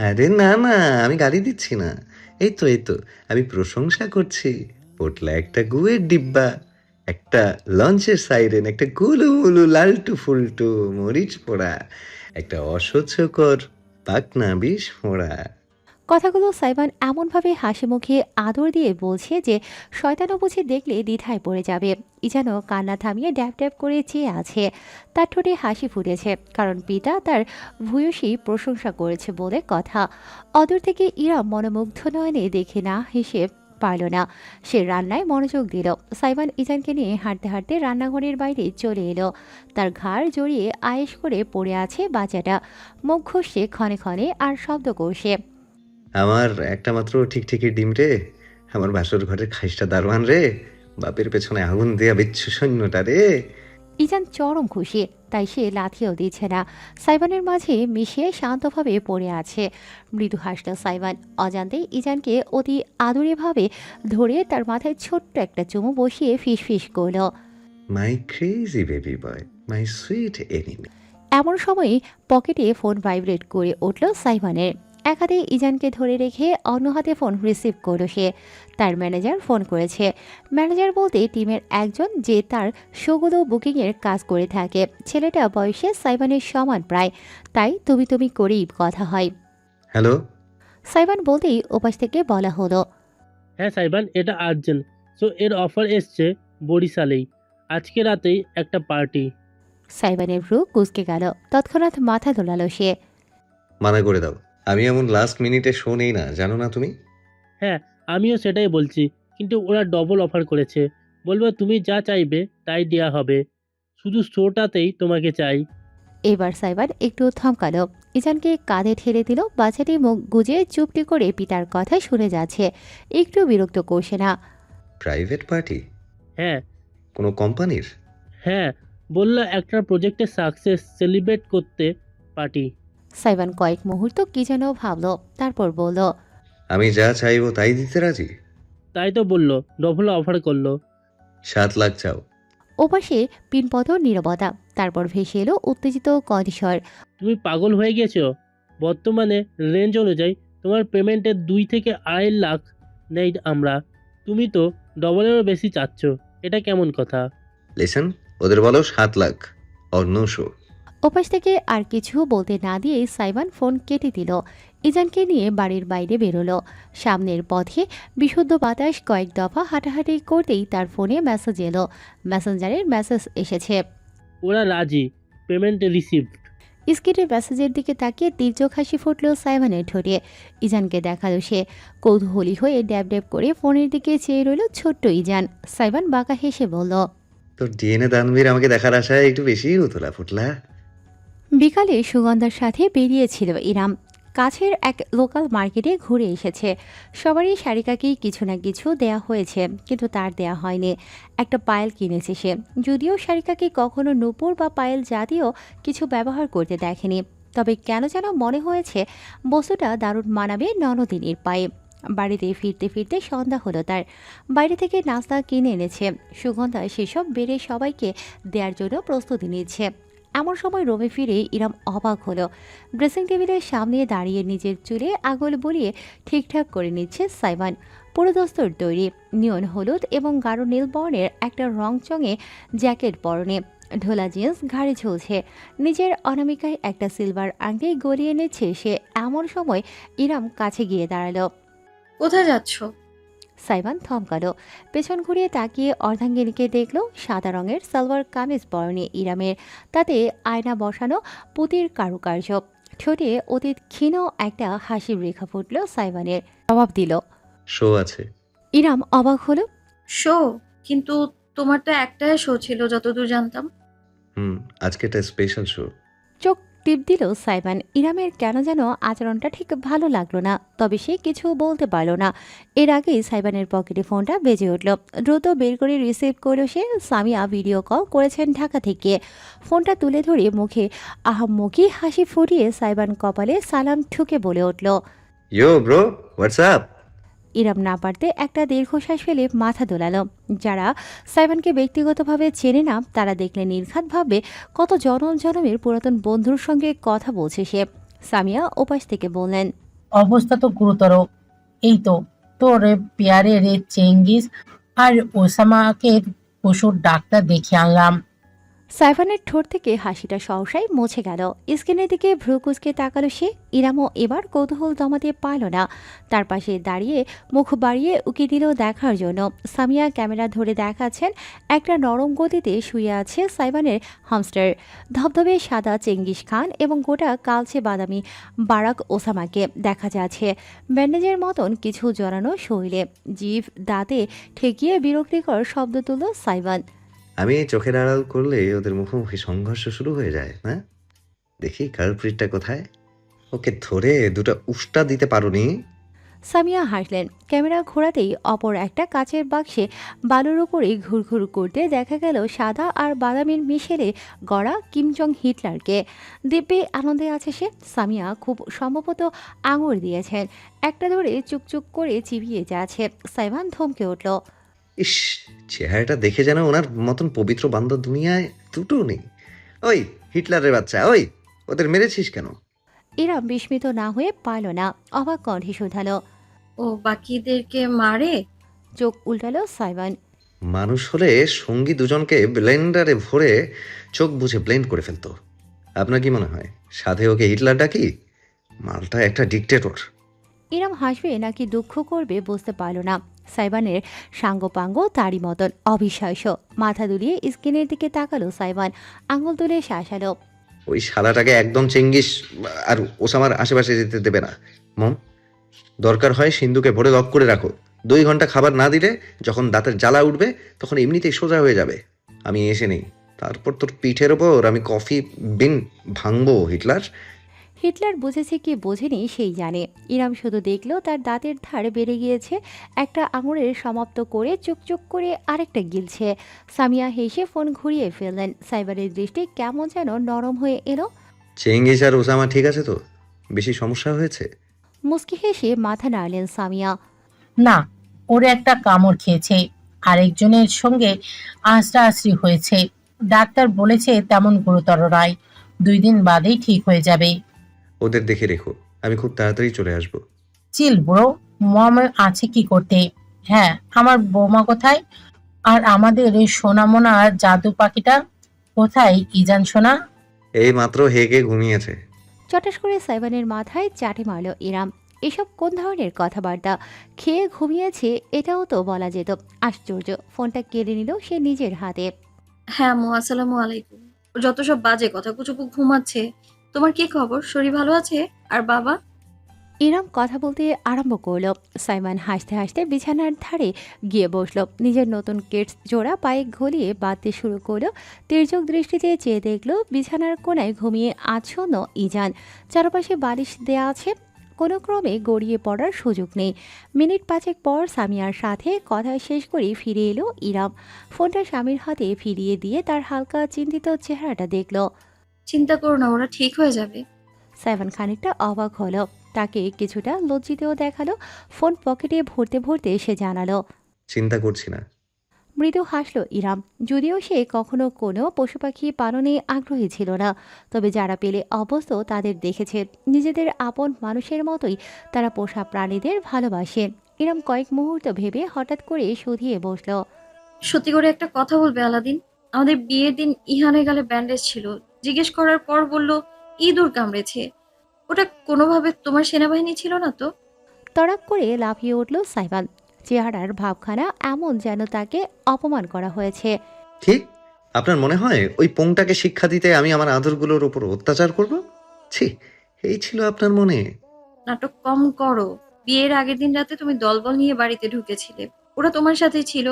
আরে না না, আমি গালি দিচ্ছি না, এই তো আমি প্রশংসা করছি। পোটলা একটা গুয়ের ডিব্বা, একটা লঞ্চের সাইরেন, একটা গুলুমুলু লালটু ফুলটু মরিচ পোড়া, একটা অসহ্যকর পাকনা বিষ ফোড়া। কথাগুলো সাইবান এমনভাবে হাসি মুখে আদর দিয়ে বলছে যে শয়তানও বুঝে দেখলে দ্বিধায় পড়ে যাবে। ইজানো কান্না থামিয়ে ড্যাব ড্যাব করে চেয়ে আছে। তার ঠোঁটে হাসি ফুটেছে, কারণ পিতা তার ভূয়সী প্রশংসা করেছে বলে কথা। অদূর থেকে ইরাম মনোমুগ্ধ নয়নে দেখে না হেসে পারল না। সে রান্নায় মনোযোগ দিল। সাইবান ইজানকে নিয়ে হাঁটতে হাঁটতে রান্নাঘরের বাইরে চলে এলো। তার ঘাড় জড়িয়ে আয়েশ করে পড়ে আছে বাচ্চাটা। মুখ ঘষছে ক্ষণে ক্ষণে আর শব্দ করছে। আমার একটা মাত্র ঠিকঠিকই ডিম রে, আমার বাসর ঘরের খাইসটা দারোয়ান রে, বাপের পেছনে আগুন দেয়া বিচ্ছু সৈন্যটা রে। ইজান চরম খুশি, তাই সে লাথিও দিচ্ছে না। সাইবানের মাঝে মিশিয়ে শান্তভাবে পড়ে আছে। মৃদু হাসল সাইবান। অজান্তেই ইজানকে অতি আদুরেভাবে ধরে তার মাথায় ছোট্ট একটা চুমু বসিয়ে ফিসফিস করল। My crazy baby boy, my sweet enemy. এমন সময় পকেটে ফোন ভাইব্রেট করে উঠল সাইবানের। এক হাতে ইজানকে ধরে রেখে অন্য হাতে ফোন রিসিভ করল সে। তার ম্যানেজার ফোন করেছে। ম্যানেজার বলতে টিমের একজন যে তার শোগুলো বুকিংয়ের কাজ করে থাকে। ছেলেটা বয়সে সাইবানের সমান প্রায়, তাই তুমি তুমি করেই কথা হয়। হ্যালো। সাইবান বলতেই ওপাশ থেকে বলা হলো, হ্যাঁ সাইবান, এটা আর্জেন্ট। সো এর অফার এসছে বরিশালেই, আজকে রাতেই একটা পার্টি। সাইবানের ভ্রু কুঁচকে গেল। তৎক্ষণাৎ মাথা দোলালো সে। মানা করে দাও, আমি এমন লাস্ট মিনিটে শো নেই না, জানো না তুমি? হ্যাঁ আমিও সেটাই বলছি, কিন্তু ওরা ডবল অফার করেছে। বলবো তুমি যা চাইবে তাই দেয়া হবে, শুধু শোটাতেই তোমাকে চাই। এবার সাইবান একটু থমকালো। ইজানকে কাঁধে ঠেলে দিল। বাচ্চাটি মুখ গুজে চুপটি করে পিতার কথা শুনে যাচ্ছে, একটু বিরক্ত করছে না। Private party? হ্যাঁ কোনো কোম্পানির? হ্যাঁ, বললো একটা প্রজেক্টের সাকসেস সেলিব্রেট করতে পার্টি। সাইবান কয়েক মুহূর্ত কি যেন ভাবলো, তারপর বলল, আমি যা চাইবো তাই দিতে রাজি? তাই তো বললো, ডবল অফার করলো। 7 লাখ চাও? ওপাশে পিনপথ নীরবতা। তারপর ভেসে এলো উত্তেজিত কণ্ঠস্বর। তুমি পাগল হয়ে গেছো? বর্তমানে রেঞ্জ অনুযায়ী তোমার পেমেন্টের 2 থেকে 2.5 লাখ নেই আমরা। তুমি তো ডবলেরও বেশি চাচ্ছ, এটা কেমন কথা? লিসেন, ওদের বলো 7 লাখ অন্য শো। ওপাশ থেকে আর কিছু বলতে না দিয়ে সাইবান ফোন কেটে দিল। ইজানকে নিয়ে বাড়ির বাইরে বেরোলো। সামনের পথে বিশুদ্ধ বাতাস কয়েক দফা হাঁটাহাঁটি করতেই তার ফোনে মেসেজ এলো। মেসেঞ্জারের মেসেজ এসেছে। ওরা রাজি, পেমেন্ট রিসিভড। স্ক্রিনের মেসেজের দিকে তাকিয়ে তীর্যক হাসি ফুটল সাইবানের ঠোঁটে। ইজানকে দেখালো সে। কৌতূহলী হয়ে ড্যাব ড্যাব করে ফোনের দিকে চেয়ে রইল ছোট্ট ইজান। সাইবান বাঁকা হেসে বলল, তোর ডিএনএ দানবীর আমাকে দেখার আশায় একটু বেশি উতলা ফুটলা। বিকালে সুগন্ধার সাথে বেরিয়েছিল ইরাম। কাছের এক লোকাল মার্কেটে ঘুরে এসেছে। সবারই শারিকাকেই কিছু না কিছু দেয়া হয়েছে, কিন্তু তার দেয়া হয়নি। একটা পায়েল কিনেছে সে, যদিও শারিকাকে কখনো নূপুর বা পায়েল জাতীয় কিছু ব্যবহার করতে দেখেনি। তবে কেন যেন মনে হয়েছে বস্তুটা দারুণ মানাবে ননদিনীর পায়ে। বাড়িতে ফিরতে ফিরতে সন্ধ্যা হলো তার। বাইরে থেকে নাস্তা কিনে এনেছে। সুগন্ধা সেসব বেড়ে সবাইকে দেওয়ার জন্য প্রস্তুতি নিচ্ছে। এমন সময় রুমে ফিরে ইরাম অবাক হলো। ড্রেসিং টেবিলের সামনে দাঁড়িয়ে নিজের চুলে আঙুল বুলিয়ে ঠিকঠাক করে নিচ্ছে সাইবান। পুরো দস্তর তৈরি, নিয়ন হলুদ এবং গাঢ় নীল বর্ণের একটা রংচঙে জ্যাকেট পরনে, ঢোলা জিন্স ঘাড়ে ঝুলছে। নিজের অনামিকায় একটা সিলভার আংটি গলিয়ে নিচ্ছে সে। এমন সময় ইরাম কাছে গিয়ে দাঁড়ালো। কোথায় যাচ্ছ? সাইবান থমকালো। পেছন ঘুরিয়ে তাকিয়ে অর্ধাঙ্গিনীকে দেখলো। সাদা রঙের সালোয়ার কামিজ পরনে ইরামের, তাতে আয়না বসানো পুঁতির কারুকার্য। ঠোঁটে অতীত ক্ষীণ একটা হাসির রেখা ফুটল সাইবানের। জবাব দিল, শো আছে। ইরাম অবাক হলো। শো? কিন্তু তোমার তো একটাই শো ছিল যতদূর জানতাম। আজকে একটা স্পেশাল শো। চোখ টিপ দিল সাইবান। ইরামের কেন যেন আচরণটা ঠিক ভালো লাগলো না, তবে সে কিছু বলতে পারল না। এর আগেই সাইবানের পকেটে ফোনটা বেজে উঠল। দ্রুত বের করে রিসিভ করল সে। সামিয়া ভিডিও কল করেছেন ঢাকা থেকে। ফোনটা তুলে ধরে মুখে আহাম্মকি হাসি ফুটিয়ে সাইবান কপালে সালাম ঠুকে বলে উঠল, ইয়ো ব্রো, হোয়াটসঅ্যাপ? ইরাম না পারতে একটা দীর্ঘশ্বাস ফেলে মাথা দোলালো। যারা সাইবানকে ব্যক্তিগতভাবে চেনে না তারা দেখলে নির্ঘাত ভাববে কত জনম জনমের পুরাতন বন্ধুর সঙ্গে কথা বলছে সে। সামিয়া ওপাশ থেকে বললেন, অবস্থা তো গুরুতর। এই তো তোর পেয়ারে রে চেঙ্গিস আর ওসামাকে পশুর ডাক্তার দেখে আনলাম। সাইফানের ঠোঁট থেকে হাসিটা সহসাই মুছে গেল। স্ক্রিনের দিকে ভ্রু কুচকে তাকালো সে। ইরামও এবার কৌতূহল দমাতে পারল না। তার পাশে দাঁড়িয়ে মুখ বাড়িয়ে উকি দিল দেখার জন্য। সামিয়া ক্যামেরা ধরে দেখাচ্ছেন একটা নরম গতিতে শুয়ে আছে সাইবানের হামস্টার। ধবধবে সাদা চেঙ্গিস খান এবং গোটা কালচে বাদামি বারাক ওসামাকে দেখা যাচ্ছে ব্যান্ডেজের মতন কিছু জড়ানো শরীরে। জিভ দাঁতে ঠেকিয়ে বিরক্তিকর শব্দ তুলল সাইবান। আমি চোখের আড়াল করলে ওদের মুখোমুখি সংঘর্ষ শুরু হয়ে যায়। হ্যাঁ, দেখি কালপ্রিটটা কোথায়। ওকে ধরে দুটো উষ্টা দিতে পারোনি? সামিয়া হাসলেন। ক্যামেরা ঘোরাতেই অপর একটা কাচের বাক্সে বালুর উপরে ঘুরঘুর করতে দেখা গেল সাদা আর বাদামির মিশেলে গড়া কিম জং হিটলারকে। দিব্যি আনন্দে আছে সে। সামিয়া খুব সম্ভবত আঙুর দিয়েছেন। একটা ধরে চুকচুক করে চিবিয়ে যাচ্ছে। সাইবান থমকে উঠল। ইস, চেহারাটা দেখে যেন ওনার মতন পবিত্র বান্দর দুনিয়ায় দুটো নেই। ওই হিটলারের বাচ্চা, ওই ওদের মেরেছিস কেন? ইরাম বিস্মিত না হয়ে পারল না, অবাক কণ্ঠে শুধালো। ও বাকিদেরকে মারে? চোখ উল্টালো সাইবান। মানুষ হলে সঙ্গী দুজনকে ব্লেন্ডারে ভরে চোখ বুঝে ব্লেন্ড করে ফেলতো। আপনার কি মনে হয় সাথে ওকে হিটলার ডাকি? মালটা একটা ডিকটেটর। ইরাম হাসবে নাকি দুঃখ করবে বুঝতে পারল না। সাইবানের সাঙ্গপাঙ্গ তারই মতন অবিশ্বাস্য। মাথা দুলিয়ে স্ক্রিনের দিকে তাকালো সাইবান, আঙুল তুলে শাসালো। ওই শালাটাকে একদম চেঙ্গিস আর ওসামার আশেপাশে যেতে দেবে না মম। দরকার হয় সিন্ধুকে ভরে লক করে রাখো। 2 ঘন্টা খাবার না দিলে যখন দাঁতের জ্বালা উঠবে তখন এমনিতেই সোজা হয়ে যাবে। আমি এসে নেই, তারপর তোর পিঠের ওপর আমি কফি বিন ভাঙবো হিটলার। হিটলার বুঝেছে কি বোঝেনি সেই জানে। ইরাম শুধু দেখলো তার দাঁতের ধার বেড়ে গিয়েছে, একটা আঙুলের সমাপ্ত করে চুকচুক করে আরেকটা গিলছে। সামিয়া হেসে ফোন ঘুরিয়ে ফেললেন। সাইবারের দৃষ্টি কেমন যেন নরম হয়ে এলো। চেঙ্গিস আর ওসামা ঠিক আছে তো? বেশি সমস্যা হয়েছে? মুচকি হেসে মাথা নাড়লেন সামিয়া। না, ওর একটা কামড় খেয়েছে, আরেকজনের সঙ্গে আশ্রাআশ্রি হয়েছে। ডাক্তার বলেছে তেমন গুরুতর নয়, 2 দিন বাদেই ঠিক হয়ে যাবে। ওদের দেখে রেখো, আমি খুব তাড়াতাড়ি চলে আসবো। চিল ব্রো, মম আছে কি করতে? হ্যাঁ, আমার বৌমা কোথায়? আর আমাদের এই সোনামোনা জাদু পাখিটা কোথায় ইজান সোনা? এই মাত্র হেগে ঘুমিয়েছে। চটাস করে সাইবানের মাথায় চাটে মারল ইরাম। এসব কোন ধরনের কথাবার্তা? খেয়ে ঘুমিয়েছে এটাও তো বলা যেত। আশ্চর্য, ফোনটা কেড়ে নিল সে নিজের হাতে। হ্যাঁ আম্মু, আসসালামু আলাইকুম। ও যত সব বাজে কথা, কুচুকু ঘুমাচ্ছে। তোমার কি খবর? শরীর ভালো আছে? আর বাবা? ইরাম কথা বলতে আরম্ভ করলো। সাইমান হাসতে হাসতে বিছানার ধারে গিয়ে বসলো। নিজের নতুন কেটস জোড়া পায়ে ঘলিয়ে বাঁধতে শুরু করলো। তির্যক দৃষ্টিতে চেয়ে দেখলো বিছানার কোনায় ঘুমিয়ে আচ্ছন্ন ইজান। চারপাশে বালিশ দেয়া আছে, কোনো ক্রমে গড়িয়ে পড়ার সুযোগ নেই। মিনিট 5 পর সামিয়ার সাথে কথা শেষ করে ফিরে এলো ইরাম। ফোনটা স্বামীর হাতে ফিরিয়ে দিয়ে তার হালকা চিন্তিত চেহারাটা দেখলো। চিন্তা করো না, ওরা ঠিক হয়ে যাবে। সাইবান খানিকটা অবাক হলো, তাকে কিছুটা লজ্জিতও দেখালো। ফোন পকেটে ভরতে ভরতে সে জানালো। চিন্তা করছি না। মৃদু হাসলো ইরাম। যদিও সে কখনো কোনো পশু পাখি পালনে আগ্রহী ছিল না, তবে যারা পেলে অভ্যস্ত তাদের দেখেছে। নিজেদের আপন মানুষের মতোই তারা পোষা প্রাণীদের ভালোবাসে। ইরাম কয়েক মুহূর্ত ভেবে হঠাৎ করে শুধিয়ে বসলো। সত্যি করে একটা কথা বলবে আলাদিন? আমাদের বিয়ের দিন ইহানের গালে ব্যান্ডেজ ছিল। জিজ্ঞেস করার পর বলল ইঁদুর কামড়েছে। ওটা কোনোভাবে তোমার সেনাবাহিনী ছিল না তো? তড়াক করে লাফিয়ে উঠল সাইবান। চেহারার ভাবখানা এমন যেন তাকে অপমান করা হয়েছে। ঠিক? আপনার মনে হয় ওই পোংটাকে শিক্ষা দিতে আমি আমার আদরগুলোর উপর অত্যাচার করব? ছি, এই ছিল আপনার মনে? নাটক কম করো। বিয়ের আগের দিন রাতে তুমি দলবল নিয়ে বাড়িতে ঢুকেছিলে। ওরা তোমার সাথে ছিল।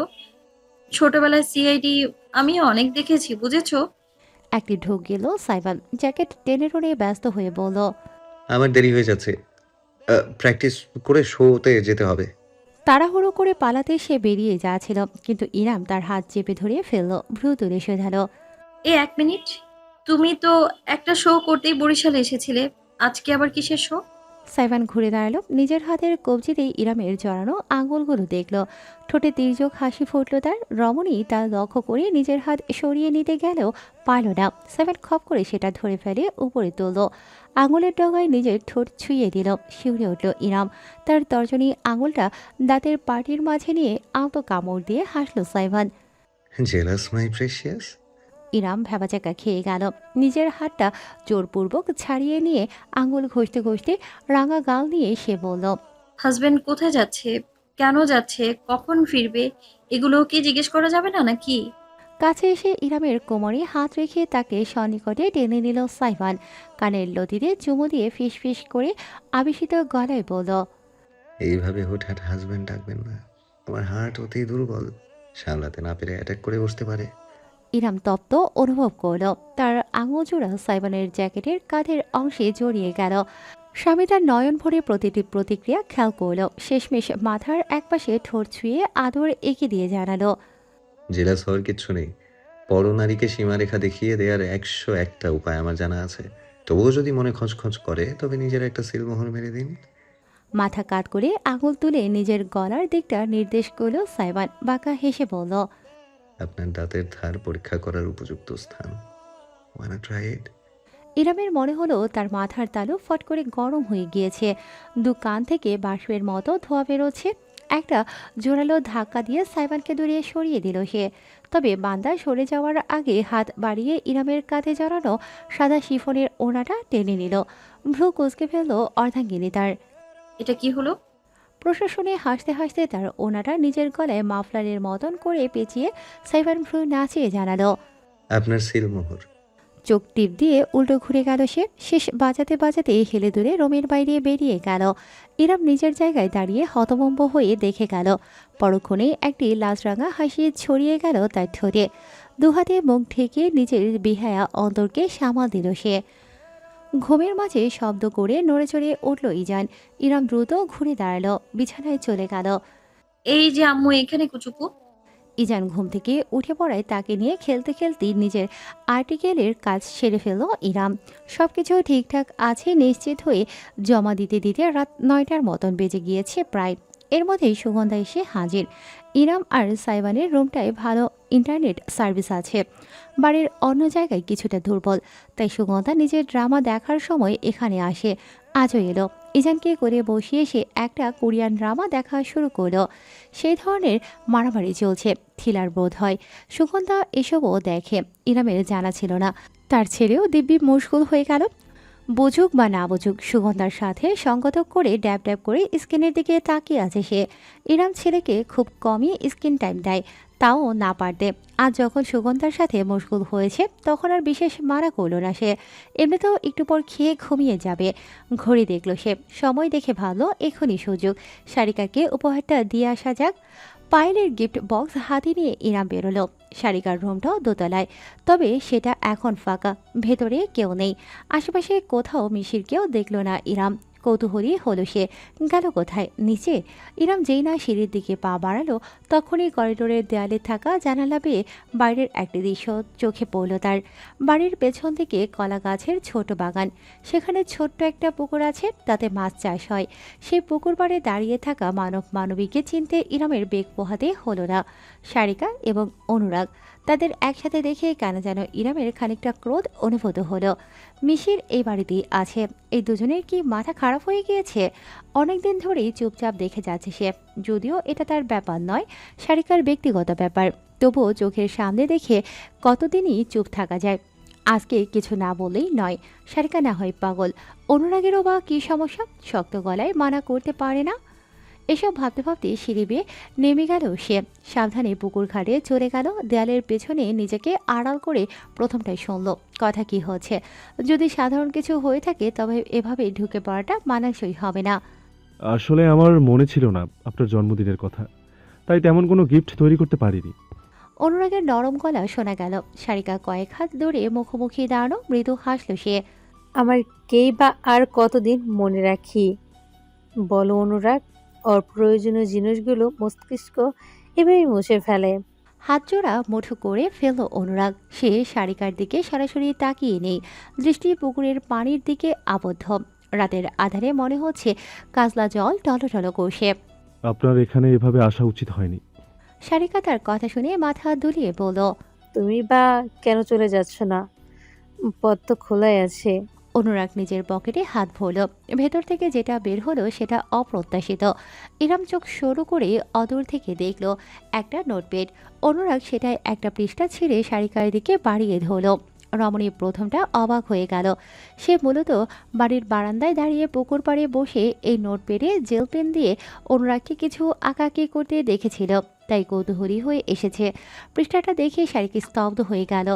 ছোটবেলায় সিআইডি আমিও অনেক দেখেছি, বুঝেছো? একটি ঢোক গেল সাইবান। জ্যাকেট টেনে টনে ব্যস্ত হয়ে বলল। আমার দেরি হয়ে যাচ্ছে, প্র্যাকটিস করে শোতে যেতে হবে। তাড়াহুড়ো করে পালাতে সে বেরিয়ে যাচ্ছিল, কিন্তু ইরাম তার হাত চেপে ধরে ফেলল। ভ্রু তুলে শোধালো। 1 মিনিট। তুমি তো একটা শো করতেই বরিশালে এসেছিলে, আজকে আবার কিসের শো? সাইবান ঘুরে দাঁড়ালো। নিজের হাতের কবজিতেই ইরামের জড়ানো আঙুলগুলো দেখল। ঠোঁটে তির্যক হাসি ফুটল তার। রমণী তার লক্ষ্য করে নিজের হাত সরিয়ে নিতে গেলেও পারল না। সাইবান খপ করে সেটা ধরে ফেলে উপরে তুলল। আঙুলের ডগায় নিজের ঠোঁট ছুঁয়ে দিল। শিউরে উঠল ইরাম। তার তর্জনী আঙুলটা দাঁতের পাটির মাঝে নিয়ে আলতো কামড় দিয়ে হাসল সাইবান। জেলাস মাই প্রেশিয়াস। ইরাম ভ্যাবাচাকা খেয়ে গেল। নিজের হাতটা জোরপূর্বক ছাড়িয়ে নিয়ে আঙুল ঘষতে ঘষতে রাঙা গাল নিয়ে সে বলল। হাজবেন্ড কোথায় যাচ্ছে, কেন যাচ্ছে, কখন ফিরবে, এগুলো কি জিজ্ঞেস করা যাবে না নাকি? কাছে এসে ইরামের কোমরে হাত রেখে তাকে সন্নিকটে টেনে নিল সাইবান। কানের লতিতে চুমু দিয়ে ফিস ফিস করে আবেশিত গলায় বলল। এইভাবে হুটহাট হাজবেন্ড ডাকবেন না, আমার হার্ট অতি দুর্বল, সামলাতে না পেরে অ্যাটাক করে বসতে পারে। ইরাম তপ্ত অনুভব করল। তার আঙুলজোড়া সাইবানের জ্যাকেটের কাঁধের অংশে জড়িয়ে গেল। স্বামী তার নয়ন ভরে প্রতিটি প্রতিক্রিয়া খেয়াল করল। শেষমেশ মাথার একপাশে ঠোঁট ছুঁয়ে আদর এঁকে দিয়ে জানালো। জেলাস হওয়ার কিচ্ছু নেই। পরনারীকে সীমারেখা দেখিয়ে দেওয়ার 101টা উপায় আমার জানা আছে। তবুও যদি মনে খচখচ করে তবে নিজের একটা সিলমোহর মেরে দিন। মাথা কাট করে আঙুল তুলে নিজের গলার দিকটা নির্দেশ করল সাইবান। বাঁকা হেসে বলল। আপনার দাঁতের ধার পরীক্ষা করার উপযুক্ত স্থান। ওয়ানা ট্রাই ইট? ইরামের মনে হলো তার মাথার তালু ফট করে গরম হয়ে গিয়েছে, দু কান থেকে বাষ্পের মতো ধোঁয়া বেরোচ্ছে। একটা জোরালো ধাক্কা দিয়ে সাইবানকে দূরে সরিয়ে দিল সে। তবে বান্দা সরে যাওয়ার আগে হাত বাড়িয়ে ইরামের কাঁধে জড়ানো সাদা শিফনের ওড়নাটা টেনে নিল। ভ্রু কুঁচকে ফেলল অর্ধাঙ্গিনী তার। এটা কি হলো? প্রশাসনে হাসতে হাসতে তার ওনাটা নিজের গলায় মাফলারের মতন করে পেঁচিয়ে সাইবান ভ্রু নাচিয়ে জানালো। আপনার সিলমোহর। চোখ টিপ দিয়ে উল্টো ঘুরে গেল সে। শেষ বাজাতে বাজাতে হেলে দুলে রুমের বাইরে বেরিয়ে গেল। ইরাম নিজের জায়গায় দাঁড়িয়ে হতভম্ব হয়ে দেখে গেল। পরক্ষণেই একটি লাজরাঙা হাসি ছড়িয়ে গেল তার ঠোঁটে। দুহাতে মুখ ঢেকে নিজের বিহায়া অন্তরকে সামাল দিল সে। ঘুমের মাঝে শব্দ করে নড়ে চড়ে উঠল ইজান। ইরাম দ্রুত ঘুরে দাঁড়ালো, বিছানায় চলে গেল। এই যে আম্মু এখানে কুচুকু। ইজান ঘুম থেকে উঠে পড়ায় তাকে নিয়ে খেলতে খেলতেই নিজের আর্টিকেলের কাজ সেরে ফেলল ইরাম। সবকিছু ঠিকঠাক আছে নিশ্চিত হয়ে জমা দিতে দিতে রাত 9টার মতন বেজে গিয়েছে প্রায়। এর মধ্যেই সুগন্ধা এসে হাজির। ইরাম আর সাইবানের রুমটায় ভালো ইন্টারনেট সার্ভিস আছে, বাড়ির অন্য জায়গায় কিছুটা দুর্বল, তাই সুগন্ধা নিজের ড্রামা দেখার সময় এখানে আসে। আজও এলো। ইজানকে করে বসিয়ে সে একটা কোরিয়ান ড্রামা দেখা শুরু করলো। সেই ধরনের মারামারি চলছে, থ্রিলার বোধ হয়। সুগন্ধা এসবও দেখে, ইরামের জানা ছিল না। তার ছেলেও দিব্যি মশগুল হয়ে গেল। বুঝুক বা না বুঝুক, সুগন্ধার সাথে সঙ্গত করে ড্যাব ড্যাব করে স্ক্রিনের দিকে তাকিয়ে আছে সে। ইরাম ছেলেকে খুব কমই স্ক্রিন টাইম দেয়, তাও না পারতে। আজ যখন সুগন্ধার সাথে মশগুল হয়েছে তখন আর বিশেষ মারা করল না সে। এমনিতেও একটু পর খেয়ে ঘুমিয়ে যাবে। ঘড়ি দেখল সে, সময় দেখে ভাবলো এখনই সুযোগ, সারিকাকে উপহারটা দিয়ে আসা যাক। পায়েলের গিফট বক্স হাতে নিয়ে ইরাম বেরোলো। সারিকার রুমটাও দোতলায়, তবে সেটা এখন ফাঁকা, ভেতরে কেউ নেই। আশেপাশে কোথাও মিশিরকেও দেখল না ইরাম। কৌতূহলী হলো সে, গেল কোথায়? নিচে? ইরাম যেই না সিঁড়ির দিকে পা বাড়ালো তখনই করিডোরের দেয়ালে থাকা জানালা বেয়ে বাইরের একটি দৃশ্য চোখে পড়ল তার। বাড়ির পেছন দিকে কলা গাছের ছোট বাগান, সেখানে ছোট্ট একটা পুকুর আছে, তাতে মাছ চাষ হয়। সেই পুকুর পাড়ে দাঁড়িয়ে থাকা মানব মানবীকে চিনতে ইরামের বেগ পোহাতে হলো না। সারিকা এবং অনুরাগ, তাদের একসাথে দেখে কেন যেন ইরামের খানিকটা ক্রোধ অনুভূত হলো। মিশির এই বাড়িতেই আছে, এই দুজনের কি মাথা খারাপ হয়ে গিয়েছে? অনেকদিন ধরেই চুপচাপ দেখে যাচ্ছে সে, যদিও এটা তার ব্যাপার নয়, সারিকার ব্যক্তিগত ব্যাপার। তবুও চোখের সামনে দেখে কতদিনই চুপ থাকা যায়। আজকে কিছু না বলেই নয়, সারিকা না হয় পাগল, অনুরাগেরও বা কী সমস্যা? শক্ত গলায় মানা করতে পারে না। এসব ভাবতে ভাবতে সিঁড়ি বেয়ে নেমে গেল সে। সাবধানে পুকুর ঘাটে চলে গেল। দেয়ালের পেছনে নিজেকে আড়াল করে প্রথমটাই শুনল কথা কি হচ্ছে। যদি সাধারণ কিছু হয়ে থাকে তবে এভাবে ঢুকে পড়াটা মানানসই হবে না। আসলে আমার মনে ছিল না আপনার জন্মদিনের কথা, তাই তেমন কোনো গিফট তৈরি করতে পারিনি। অনুরাগের নরম গলা শোনা গেল। সারিকা কয়েক হাত দূরে মুখোমুখি দাঁড়ানো, মৃদু হাসল সে। আমার কেই বা আর কতদিন মনে রাখি বলো অনুরাগ? অপ্রয়োজনীয় জিনিসগুলো মস্তিষ্ক এভাবেই মুছে ফেলে। হাত জোড়া মুঠো করে ফেলল অনুরাগ। সে সারিকার দিকে সরাসরি তাকিয়ে নেই, দৃষ্টি পুকুরের পানির দিকে আবদ্ধ। রাতের আধারে মনে হচ্ছে কাজলা জল টলটল করছে। আপনার এখানে এভাবে আসা উচিত হয়নি। সারিকা তার কথা শুনে মাথা দুলিয়ে বলল। তুমি বা কেন চলে যাচ্ছ না? পথ তো খোলাই আছে। অনুরাগ নিজের পকেটে হাত ভরল। ভেতর থেকে যেটা বের হলো সেটা অপ্রত্যাশিত। ইরাম চোখ সরু করে অদূর থেকে দেখল একটা নোটপ্যাড। অনুরাগ সেটায় একটা পৃষ্ঠা ছিঁড়ে সারিকার দিকে বাড়িয়ে ধরল। রমণী প্রথমটা অবাক হয়ে গেল। সে মূলত বাড়ির বারান্দায় দাঁড়িয়ে পুকুর পাড়ে বসে এই নোটপ্যাডে জেল পেন দিয়ে অনুরাগকে কিছু আঁকাকি করতে দেখেছিল, তাই কৌতূহলী হয়ে এসেছে। পৃষ্ঠাটা দেখে সারিকা স্তব্ধ হয়ে গেল।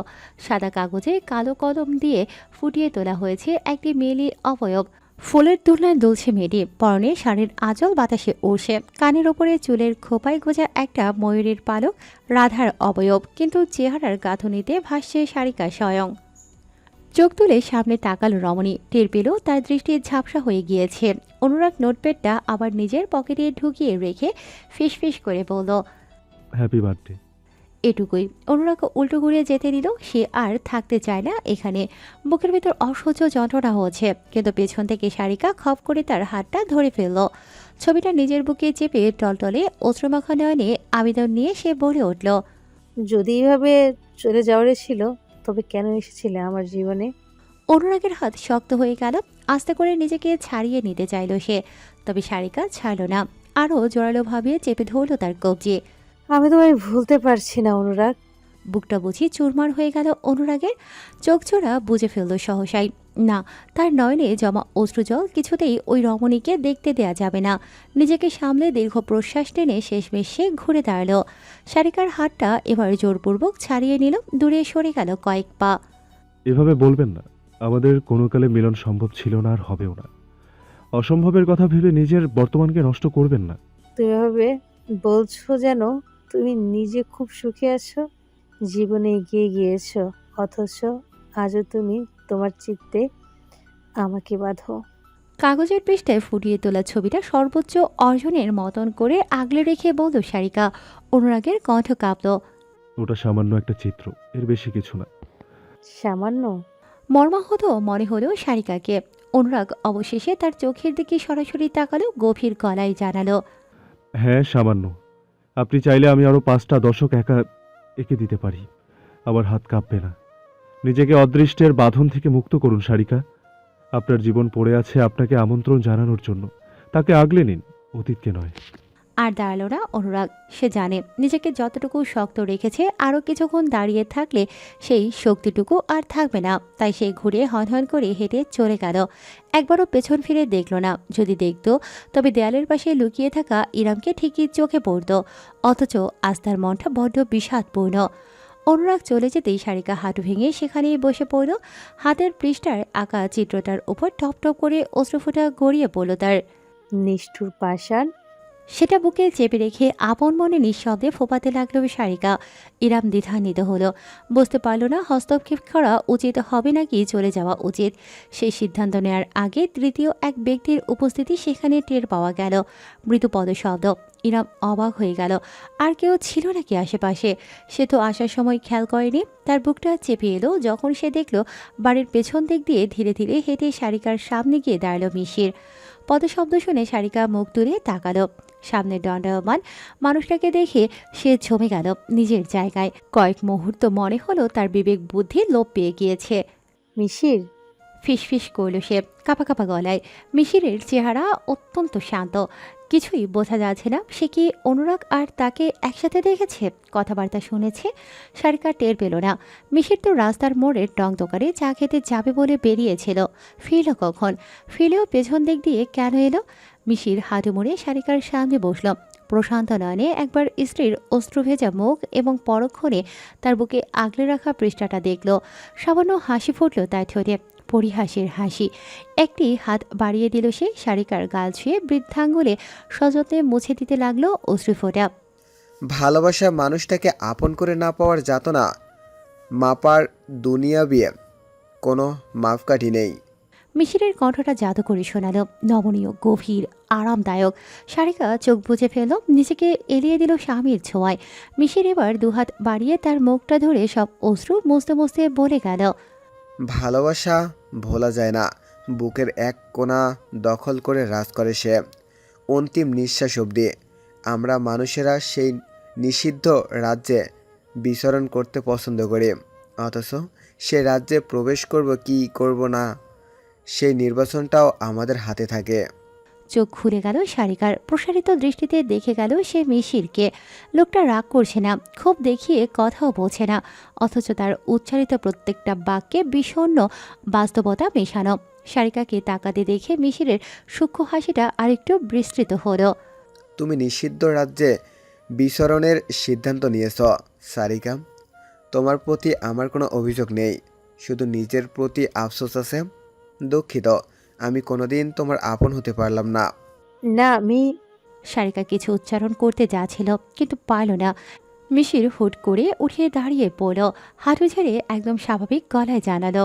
সাদা কাগজে কালো কলম দিয়ে ফুটিয়ে তোলা হয়েছে একটি মেয়েলি অবয়ব। ফুলের তুলনায় দুলছে মেয়েটি, পরনে শাড়ির আঁচল বাতাসে উড়ছে, কানের ওপরে চুলের খোপায় গোজা একটা ময়ূরের পালক, রাধার অবয়ব, কিন্তু চেহারার গাঁথুনিতে ভাসছে সারিকা স্বয়ং। চোখ তুলে সামনে তাকাল রমণী, টের পেল তার দৃষ্টি ঝাপসা হয়ে গিয়েছে। অনুরাগ নোটপ্যাডটা আবার নিজের পকেটে ঢুকিয়ে রেখে ফিসফিস করে বলল, হ্যাপি বার্থডে। এটুকুই। অনুরাগ উল্টো ঘুরে যেতে দিল। সে আর থাকতে চায় না এখানে। বুকের ভেতর অসহ্য যন্ত্রণা হচ্ছে, কিন্তু পেছন থেকে সারিকা খপ করে তার হাতটা ধরে ফেলল। ছবিটা নিজের বুকে চেপে টলটলে অশ্রুমাখা নয়নে আবেদন নিয়ে সে বলে উঠল, যদি এভাবে চলে যাওয়ার ছিল তবে কেন এসেছিলে আমার জীবনে? অনুরাগের হাত শক্ত হয়ে গেল। আস্তে করে নিজেকে ছাড়িয়ে নিতে চাইল সে, তবে সারিকা ছাড়ল না, আরও জোরালোভাবে চেপে ধরল তার কবজি। আমি তোমায় ভুলতে পারছি না অনুরাগ। বুকটা বুঝি চুরমার হয়ে গেল অনুরাগের। চোখ জোড়া বুঝে ফেলল সহসাই। না, তার নয়নে জমা অশ্রুজল কিছুতেই ওই রমণীকে দেখতে দেয়া যাবে না। নিজেকে সামলে দীর্ঘ প্রশ্বাস টেনে শেষমেশ সে ঘুরে দাঁড়ালো। সারিকার হাতটা এবার জোরপূর্বক ছাড়িয়ে নিল, দূরে সরে গেল কয়েক পা। এভাবে বলবেন না, আমাদের কোনো কালে মিলন সম্ভব ছিল না আর হবেও না। অসম্ভবের কথা ভেবে নিজের বর্তমানকে নষ্ট করবেন না। তুমি এভাবে বলছো যেন তুমি নিজে খুব সুখে আছো, জীবনে এগিয়ে গিয়েছো, অথচ আজও তুমি তোমার চিত্তে আমাকে বাঁধো। কাগজের পৃষ্ঠায় ফুটিয়ে তোলা ছবিটা সর্বোচ্চ অর্জনের মতন করে আগলে রেখে বলল সারিকা। অনুরাগের কণ্ঠ কাঁপল। ওটা সামান্য একটা চিত্র, এর বেশি কিছু না। সামান্য? মর্মাহত মনে হলো সারিকাকে। অনুরাগ অবশেষে তার চোখের দিকে সরাসরি তাকালো, গভীর গলায় জানালো, হ্যাঁ সামান্য। আপনি চাইলে আমি আরও 5টা দশক একা এঁকে দিতে পারি। আমার হাত কাঁপবে না। নিজেকে অদৃষ্টের বাঁধন থেকে মুক্ত করুন সারিকা। আপনার জীবন পড়ে আছে আপনাকে আমন্ত্রণ জানানোর জন্য। তাকে আগলে নিন, অতীতকে নয়। আর দাঁড়ালো না অনুরাগ। সে জানে নিজেকে যতটুকু শক্ত রেখেছে আরও কিছুক্ষণ দাঁড়িয়ে থাকলে সেই শক্তিটুকু আর থাকবে না। তাই সে ঘুরে হন করে হেঁটে চলে গেল। একবারও পেছন ফিরে দেখল না। যদি দেখত তবে দেয়ালের পাশে লুকিয়ে থাকা ইরামকে ঠিকই চোখে পড়ত। অথচ আজ তার মনটা বড্ড বিষাদপূর্ণ। অনুরাগ চলে যেতেই সারিকা হাঁটু ভেঙে সেখানেই বসে পড়ল। হাতের পৃষ্ঠার আঁকা চিত্রটার উপর টপ টপ করে অশ্রুফোঁটা গড়িয়ে পড়ল তার। নিষ্ঠুর পাষাণ। সেটা বুকে চেপে রেখে আপন মনে নিঃশব্দে ফোপাতে লাগলো সারিকা। ইরাম দ্বিধান্বিত হলো, বুঝতে পারল না হস্তক্ষেপ করা উচিত হবে নাকি চলে যাওয়া উচিত। সেই সিদ্ধান্ত নেওয়ার আগে তৃতীয় এক ব্যক্তির উপস্থিতি সেখানে টের পাওয়া গেল। মৃদু পদশব্দ। ইরাম অবাক হয়ে গেল। আর কেউ ছিল নাকি আশেপাশে? সে তো আসার সময় খেয়াল করেনি। তার বুকটা চেপে এলো যখন সে দেখল বাড়ির পেছন দিক দিয়ে ধীরে ধীরে হেঁটে সারিকার সামনে গিয়ে দাঁড়ালো মিশির। পদশব্দ শুনে সারিকা মুখ তুলে তাকালো। সামনে দণ্ডায়মান মানুষটাকে দেখে সে জমে গেল নিজের জায়গায়। কয়েক মুহূর্ত মনে হলো তার বিবেক বুদ্ধি লোপ পেয়ে গিয়েছে। মিশির? ফিসফিস করল সে কাঁপা কাঁপা গলায়। মিশিরের চেহারা অত্যন্ত শান্ত। কিছুই বোঝা যাচ্ছে না সে কি অনুরাগ আর তাকে একসাথে দেখেছে, কথাবার্তা শুনেছে। সারিকা টের পেল না। মিশির তো রাস্তার মোড়ের টং দোকানে চা খেতে যাবে বলে বেরিয়েছিল। ফিরল কখন? ফিরেও পেছন দিক দিয়ে কেন এলো? মিশির হাঁটু মুড়ে সারিকার সামনে বসল। প্রশান্ত নয়নে একবার স্ত্রীর অশ্রুভেজা মুখ এবং পরক্ষণে তার বুকে আগলে রাখা পৃষ্ঠাটা দেখল। সামান্য হাসি ফুটল তার ঠোঁটে, পরিহাসের হাসি। একটি হাত বাড়িয়ে দিল সে সারিকার গাল ছুঁয়ে বৃদ্ধাঙ্গুলে সযত্নে মুছে দিতে লাগলো অশ্রুফোঁটা। ভালোবাসা মানুষটাকে আপন করে না পাওয়ার যাতনা মাপার দুনিয়াবি কোনো মাপকাঠি নেই। মিশিরের কণ্ঠটা জাদু করে শোনালো, নমনীয়, গভীর, আরামদায়ক। সারিকা চোখ বুজে ফেলল, নিজেকে এলিয়ে দিল স্বামীর ছোঁয়ায়। মিশির এবার দুহাত বাড়িয়ে তার মুখটা ধরে সব অশ্রু মুছতে মুছতে বলে গেল, ভালোবাসা ভোলা যায় না। বুকের এক কোণা দখল করে রাজ করে সে অন্তিম নিঃশ্বাস অবধি। আমরা মানুষেরা সেই নিষিদ্ধ রাজ্যে বিচরণ করতে পছন্দ করি, অথচ সে রাজ্যে প্রবেশ করব কি করব না সেই নির্বাচনটাও আমাদের হাতে থাকে। চোখ ঘুরে গেল সারিকার। প্রসারিত দৃষ্টিতে দেখে গেল সে মিশিরকে। লোকটা রাগ করছে না, খুব দেখিয়ে কথাও বলছে না, অথচ তার উচ্চারিত প্রত্যেকটা বাক্যে বিষণ্ণ বাস্তবতা মেশানো। সারিকাকে তাকাতে দেখে মিশিরের সূক্ষ্ম হাসিটা আরেকটু বিস্তৃত হলো। তুমি নিষিদ্ধ রাজ্যে বিচরণের সিদ্ধান্ত নিয়েছ সারিকা। তোমার প্রতি আমার কোনো অভিযোগ নেই, শুধু নিজের প্রতি আফসোস আছে। দুঃখিত, আমি কোনোদিন তোমার আপন হতে পারলাম না। না আমি। সারিকা কিছু উচ্চারণ করতে যাচ্ছিল কিন্তু পারল না। মিশির হুট করে উঠে দাঁড়িয়ে পড়ল, হাঁটু ঝেড়ে একদম স্বাভাবিক গলায় জানালো,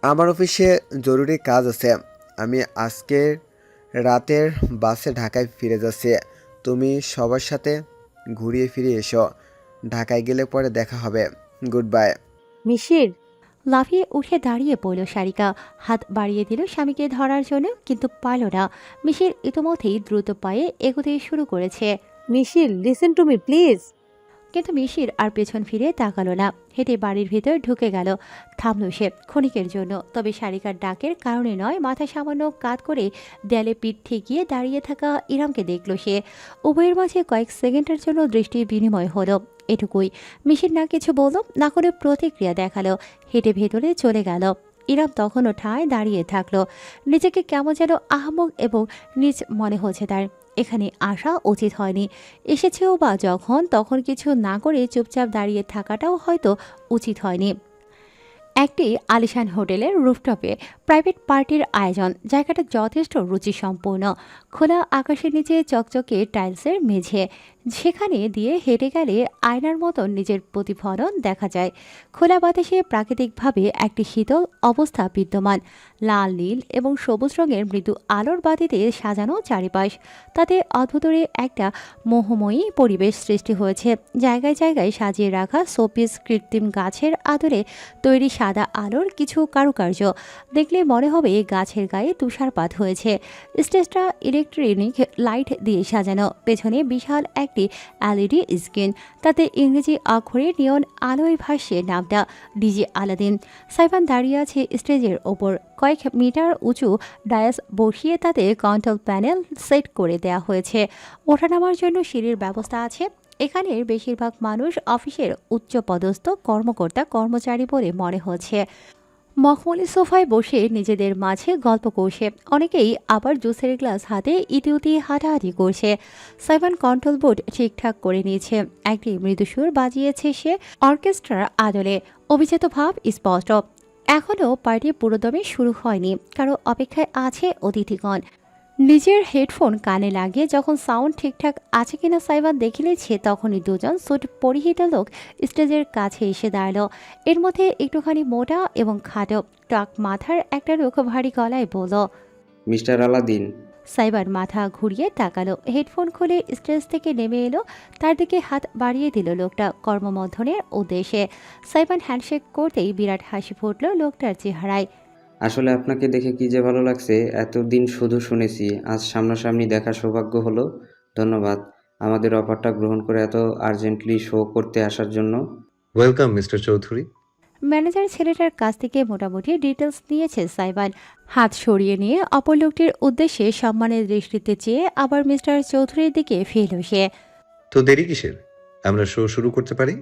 আমার অফিসে জরুরি কাজ আছে। আমি আজকের রাতের বাসে ঢাকায় ফিরে যাচ্ছি। তুমি সবার সাথে ঘুরিয়ে ফিরে এসো। ঢাকায় গেলে পরে দেখা হবে। Good bye. মিশির? লাফিয়ে উঠে দাঁড়িয়ে পড়ল সারিকা। হাত বাড়িয়ে দিল স্বামীকে ধরার জন্য, কিন্তু পারল না। মিশির ইতোমধ্যেই দ্রুত পায়ে এগোতে শুরু করেছে। Misir, listen to me please. কিন্তু মিশির আর পেছন ফিরে তাকালো না। হেঁটে বাড়ির ভিতর ঢুকে গেল। থামলো সে ক্ষণিকের জন্য, তবে শারিকার ডাকের কারণে নয়। মাথা সামান্য কাত করে দেয়ালে পিঠ ঠেকিয়ে দাঁড়িয়ে থাকা ইরামকে দেখল সে। উভয়ের মাঝে কয়েক সেকেন্ডের জন্য দৃষ্টি বিনিময় হলো, এটুকুই। মিশির না কিছু বলল, না কোনো প্রতিক্রিয়া দেখালো। হেঁটে ভেতরে চলে গেল। ইরাম তখনও ঠায় দাঁড়িয়ে থাকলো। নিজেকে কেমন যেন আহমক এবং নিজ মনে হচ্ছে তার। এখানে আসা উচিত হয়নি। এসেছেও বা যখন, তখন কিছু না করে চুপচাপ দাঁড়িয়ে থাকাটাও হয়তো উচিত হয়নি। একটি আলিশান হোটেলের রুফটপে প্রাইভেট পার্টির আয়োজন। জায়গাটা যথেষ্ট রুচিসম্পন্ন। খোলা আকাশের নিচে চকচকে টাইলসের মেঝে, সেখানে দিয়ে হেঁটে গেলে আয়নার মতন নিজের প্রতিফলন দেখা যায়। খোলা বাতাসে প্রাকৃতিকভাবে একটি শীতল অবস্থা বিদ্যমান। লাল, নীল এবং সবুজ রঙের মৃদু আলোর বাতিতে সাজানো চারিপাশ, তাতে অদ্ভুতরে একটা মোহময়ী পরিবেশ সৃষ্টি হয়েছে। জায়গায় জায়গায় সাজিয়ে রাখা শোপিস, কৃত্রিম গাছের আদরে তৈরি সাদা আলোর কিছু কারুকার্য দেখলে মনে হবে গাছের গায়ে তুষারপাত হয়েছে। স্টেজটা ইলেকট্রনিক লাইট দিয়ে সাজানো। পেছনে বিশাল একটি এলইডি স্ক্রিন, তাতে ইংরেজি অক্ষরে নিয়ন আলোয় ভাসছে নামটা ডিজে আলাদিন। সাইফান দাঁড়িয়ে আছে স্টেজের ওপর। কয়েক মিটার উঁচু ডায়াস বসিয়ে তাতে কন্ট্রোল প্যানেল সেট করে দেওয়া হয়েছে। ওঠানামার জন্য সিঁড়ির ব্যবস্থা আছে। এখানের বেশিরভাগ মানুষ অফিসের উচ্চপদস্থ কর্মকর্তা কর্মচারী বলে মনে হচ্ছে। মখমলি সোফায় বসে নিজেদের মাঝে গল্প করছে। অনেকেই আবার জুসের গ্লাস হাতে ইতিউতি হাঁটাহাঁটি করছে। সাইফান কন্ট্রোল বোর্ড ঠিকঠাক করে নিয়েছে। একটি মৃদুসুর বাজিয়েছে সে অর্কেস্ট্রার আদলে। অভিজাত ভাব স্পষ্ট। এখনও পার্টি পুরোদমে শুরু হয়নি, কারো অপেক্ষায় আছে অতিথিগণ। নিজের হেডফোন কানে লাগিয়ে যখন সাউন্ড ঠিকঠাক আছে কিনা সাইফান দেখে নিচ্ছে, তখনই দুজন স্যুট পরিহিত লোক স্টেজের কাছে এসে দাঁড়ালো। এর মধ্যে একটুখানি মোটা এবং খাটো, টাক মাথার একটা লোক ভারী গলায় বলল, মিস্টার আলাদিন। সাইবার মাথা ঘুরিয়ে তাকালো। হেডফোন খুলে স্টেজ থেকে নেমে এলো। তার দিকে হাত বাড়িয়ে দিল লোকটা কর্মমর্ধনের উদ্দেশ্যে। সাইবান হ্যান্ডশেক করতেই বিরাট হাসি ফুটল লোকটার চেহারায়। আসলে আপনাকে দেখে কি যে ভালো লাগছে, এতদিন শুধু শুনেছি, আজ সামনাসামনি দেখার সৌভাগ্য হলো। ধন্যবাদ আমাদের অফারটা গ্রহণ করে এত আর্জেন্টলি শো করতে আসার জন্য। Welcome mister Chowdhury. ম্যানেজার ছেলেটার কাছ থেকে মোটামুটি ডিটেলস নিয়েছে সাইবান। হাত সরিয়ে নিয়ে অপর লোকটির উদ্দেশ্যে সম্মানের দৃষ্টিতে চেয়ে আবার মিস্টার চৌধুরীর দিকে ফেল সে। তো দেরি কিসের? আমরা শো শুরু করতে পারি।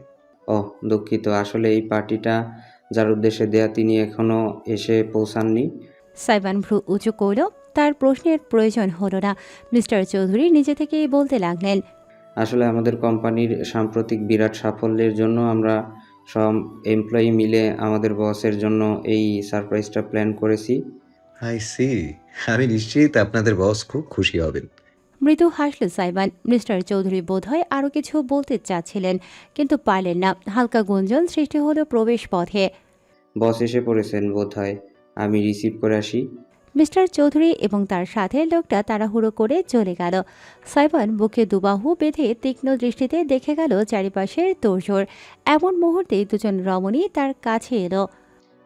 ওহ দুঃখিত, আসলে এই পার্টিটা যার উদ্দেশ্যে দেয়া তিনি এখনো এসে পৌঁছাননি। সাইবান ভ্রু উঁচু করল। তার প্রশ্নের প্রয়োজন হলো না। মিস্টার চৌধুরী নিজে থেকেই বলতে লাগলেন, আসলে আমাদের কোম্পানির সাম্প্রতিক বিরাট সাফল্যের জন্য আমরা সব এমপ্লয়ি মিলে আমাদের বসের জন্য এই সারপ্রাইজটা প্ল্যান করেছি। I see. আমি নিশ্চিত আপনাদের বস খুব খুশি হবেন। মৃদু হাসল সাইবান। মিস্টার চৌধুরী বোধহয় আরও কিছু বলতে চাচ্ছিলেন, কিন্তু পারলেন না। হালকা গুঞ্জন সৃষ্টি হলো প্রবেশ পথে। বস এসে পড়েছেন বোধহয়, আমি রিসিভ করে আসি। মিস্টার চৌধুরী এবং তার সাথে লোকটা তাড়াহুড়ো করে চলে গেল। সাইবান বুকে দুবাহু বেঁধে তীক্ষ্ণ দৃষ্টিতে দেখে গেল চারিপাশের তোড়জোড়। এমন মুহূর্তে দুজন রমণী তার কাছে এলো।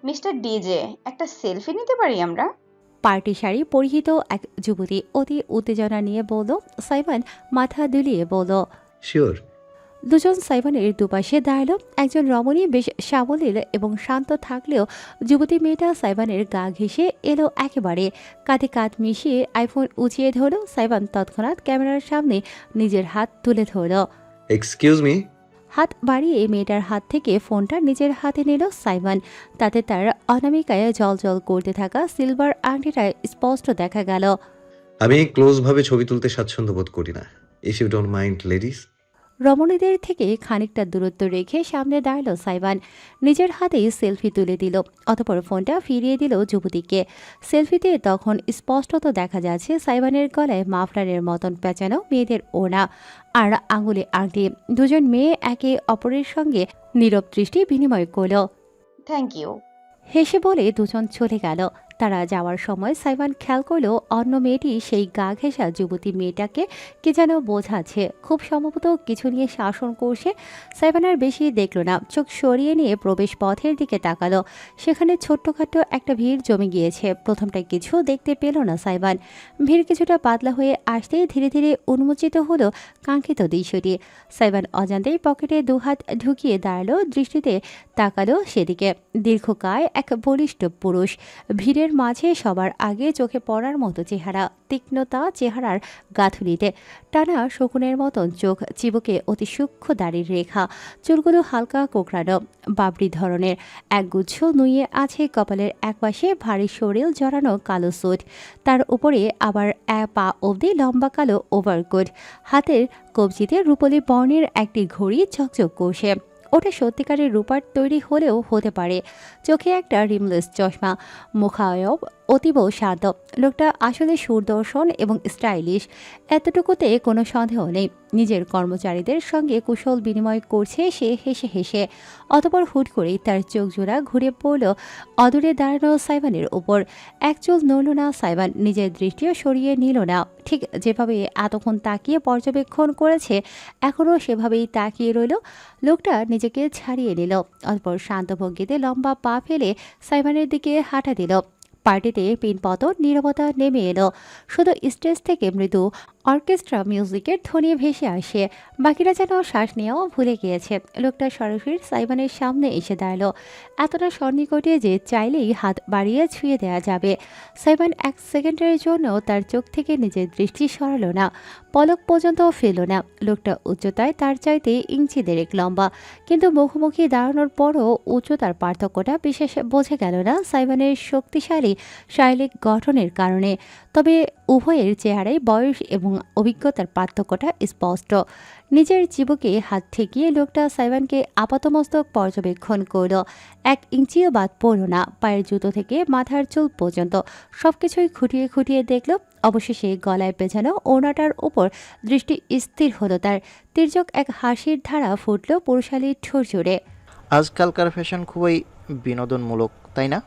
মিস্টার ডিজে, একটা সেলফি নিতে পারি আমরা? পার্টি শাড়ি পরিহিত এক যুবতী অতি উত্তেজনা নিয়ে বলল। সাইবান মাথা দুলিয়ে বলল, শিওর। দুজন সাইবানের দুপাশে দাঁড়ালো। একজন রমণী বেশ সাবলীল এবং শান্ত থাকলেও যুবতী মেয়েটা সাইবানের গা ঘেঁষে এলো একেবারে। কাঁধে কাঁধ মিশিয়ে আইফোন উঁচিয়ে ধরল। সাইবান তৎক্ষণাৎ ক্যামেরার সামনে নিজের হাত তুলে ধরল। Excuse me. হাত বাড়িয়ে মেয়েটার হাত থেকে ফোনটা নিজের হাতে নিল সাইবান। তাতে তার অনামিকায় জল করতে থাকা সিলভার আংটিটা স্পষ্ট দেখা গেল। আমি ক্লোজভাবে ছবি তুলতে স্বাচ্ছন্দ্য বোধ করি না। If you don't mind ladies. রমণীদের থেকে খানিকটা দূরত্ব রেখে সামনে দাঁড়ালো সাইবান। নিজের হাতেই সেলফি তুলে দিল, অতঃপর ফোনটা ফিরিয়ে দিল যুবতীকে। সেলফিতে তখন স্পষ্টত দেখা যাচ্ছে সাইবানের গলায় মাফলারের মতন পেঁচানো মেয়েদের ওড়না আর আঙুলে আংটি। দুজন মেয়ে একে অপরের সঙ্গে নীরব দৃষ্টি বিনিময় করল। Thank you. হেসে বলে দুজন চলে গেল। তারা যাওয়ার সময় সাইমান খেয়াল করলো অন্য মেয়েটি সেই গা ঘেঁষা যুবতী মেয়েটাকে কে যেন বোঝাচ্ছে, খুব সম্ভবত কিছু নিয়ে শাসন করছে। সাইমান আর বেশি দেখল না, চোখ সরিয়ে নিয়ে প্রবেশ পথের দিকে তাকালো। সেখানে ছোট্টখাটো একটা ভিড় জমে গিয়েছে। প্রথমটায় কিছু দেখতে পেল না সাইমান। ভিড় কিছুটা পাতলা হয়ে আসতেই ধীরে ধীরে উন্মোচিত হলো কাঙ্ক্ষিত দৃশ্যটি। সাইমান অজান্তেই পকেটে দুহাত ঢুকিয়ে দাঁড়ালো, দৃষ্টিতে তাকালো সেদিকে। দীর্ঘকায় এক বলিষ্ঠ পুরুষ, ভিড়ের মাঝে সবার আগে চোখে পড়ার মতো চেহারা, তীক্ষ্ণতা চেহারার গাঁথুনিতে, টানা শকুনের মতন চোখ, চিবুকে অতি সূক্ষ্ম দাড়ির রেখা, চুলগুলো হালকা কোঁকড়ানো, বাবরি ধরনের, একগুচ্ছ নুয়ে আছে কপালের একপাশে, ভারী শরীর জড়ানো কালো স্যুট, তার উপরে আবার পা অবধি লম্বা কালো ওভারকোট, হাতের কবজিতে রূপলি বর্ণের একটি ঘড়ি চকচক করছে। ওটা সত্যিকারের রূপার তৈরি হলেও হতে পারে। চোখে একটা রিমলেস চশমা, মুখায়ব অতীব শান্ত। লোকটা আসলে সুদর্শন এবং স্টাইলিশ, এতটুকুতে কোনো সন্দেহ নেই। নিজের কর্মচারীদের সঙ্গে কুশল বিনিময় করছে সে হেসে হেসে। অতপর হুট করেই তার চোখ জোড়া ঘুরে পড়ল অদূরে দাঁড়ানো সাইবানের উপর। এক চুল নড়ল না সাইবান, নিজের দৃষ্টিও সরিয়ে নিল না। ঠিক যেভাবে এতক্ষণ তাকিয়ে পর্যবেক্ষণ করেছে, এখনও সেভাবেই তাকিয়ে রইল। লোকটা নিজেকে ছাড়িয়ে নিল, অতপর শান্ত ভঙ্গিতে লম্বা পা ফেলে সাইবানের দিকে হাঁটা দিল। পার্টিতে পিনপতন নীরবতা নেমে এলো। শুধু স্টেজ থেকে মৃদু অর্কেস্ট্রা মিউজিকের ধ্বনি ভেসে আসে। বাকিরা যেন শ্বাস নেওয়াও ভুলে গিয়েছে। লোকটা সরাসরি সাইবানের সামনে এসে দাঁড়ালো, এতটা সন্নিকটে যে চাইলেই হাত বাড়িয়ে ছুঁয়ে দেওয়া যাবে। সাইবান এক সেকেন্ডের জন্য তার চোখ থেকে নিজের দৃষ্টি সরালো না, পলক পর্যন্ত ফেলল না। লোকটা উচ্চতায় তার চাইতে ইঞ্চি দেড়েক লম্বা, কিন্তু মুখোমুখি দাঁড়ানোর পরও উচ্চতার পার্থক্যটা বিশেষ বোঝা গেল না সাইবানের শক্তিশালী শারীরিক গঠনের কারণে। তবে উভয়ের চেহারায় বয়স এবং অভিজ্ঞতার পার্থক্যটা স্পষ্ট। নিজের চিবুকে হাত ঠেকিয়ে লোকটা সাইবানকে আপাতমস্তক পর্যবেক্ষণ করল। 1 ইঞ্চিও বাদ পড়ল না, পায়ের জুতো থেকে মাথার চুল পর্যন্ত সবকিছুই খুঁটিয়ে খুঁটিয়ে দেখল। অবশেষে গলায় পেঁচানো ওড়নাটার উপর দৃষ্টি স্থির হলো তার। তির্যক এক হাসির ধারা ফুটল পুরুষালীর ঠোঁট জুড়ে। আজকালকার ফ্যাশন খুবই বিনোদনমূলক, তাই না?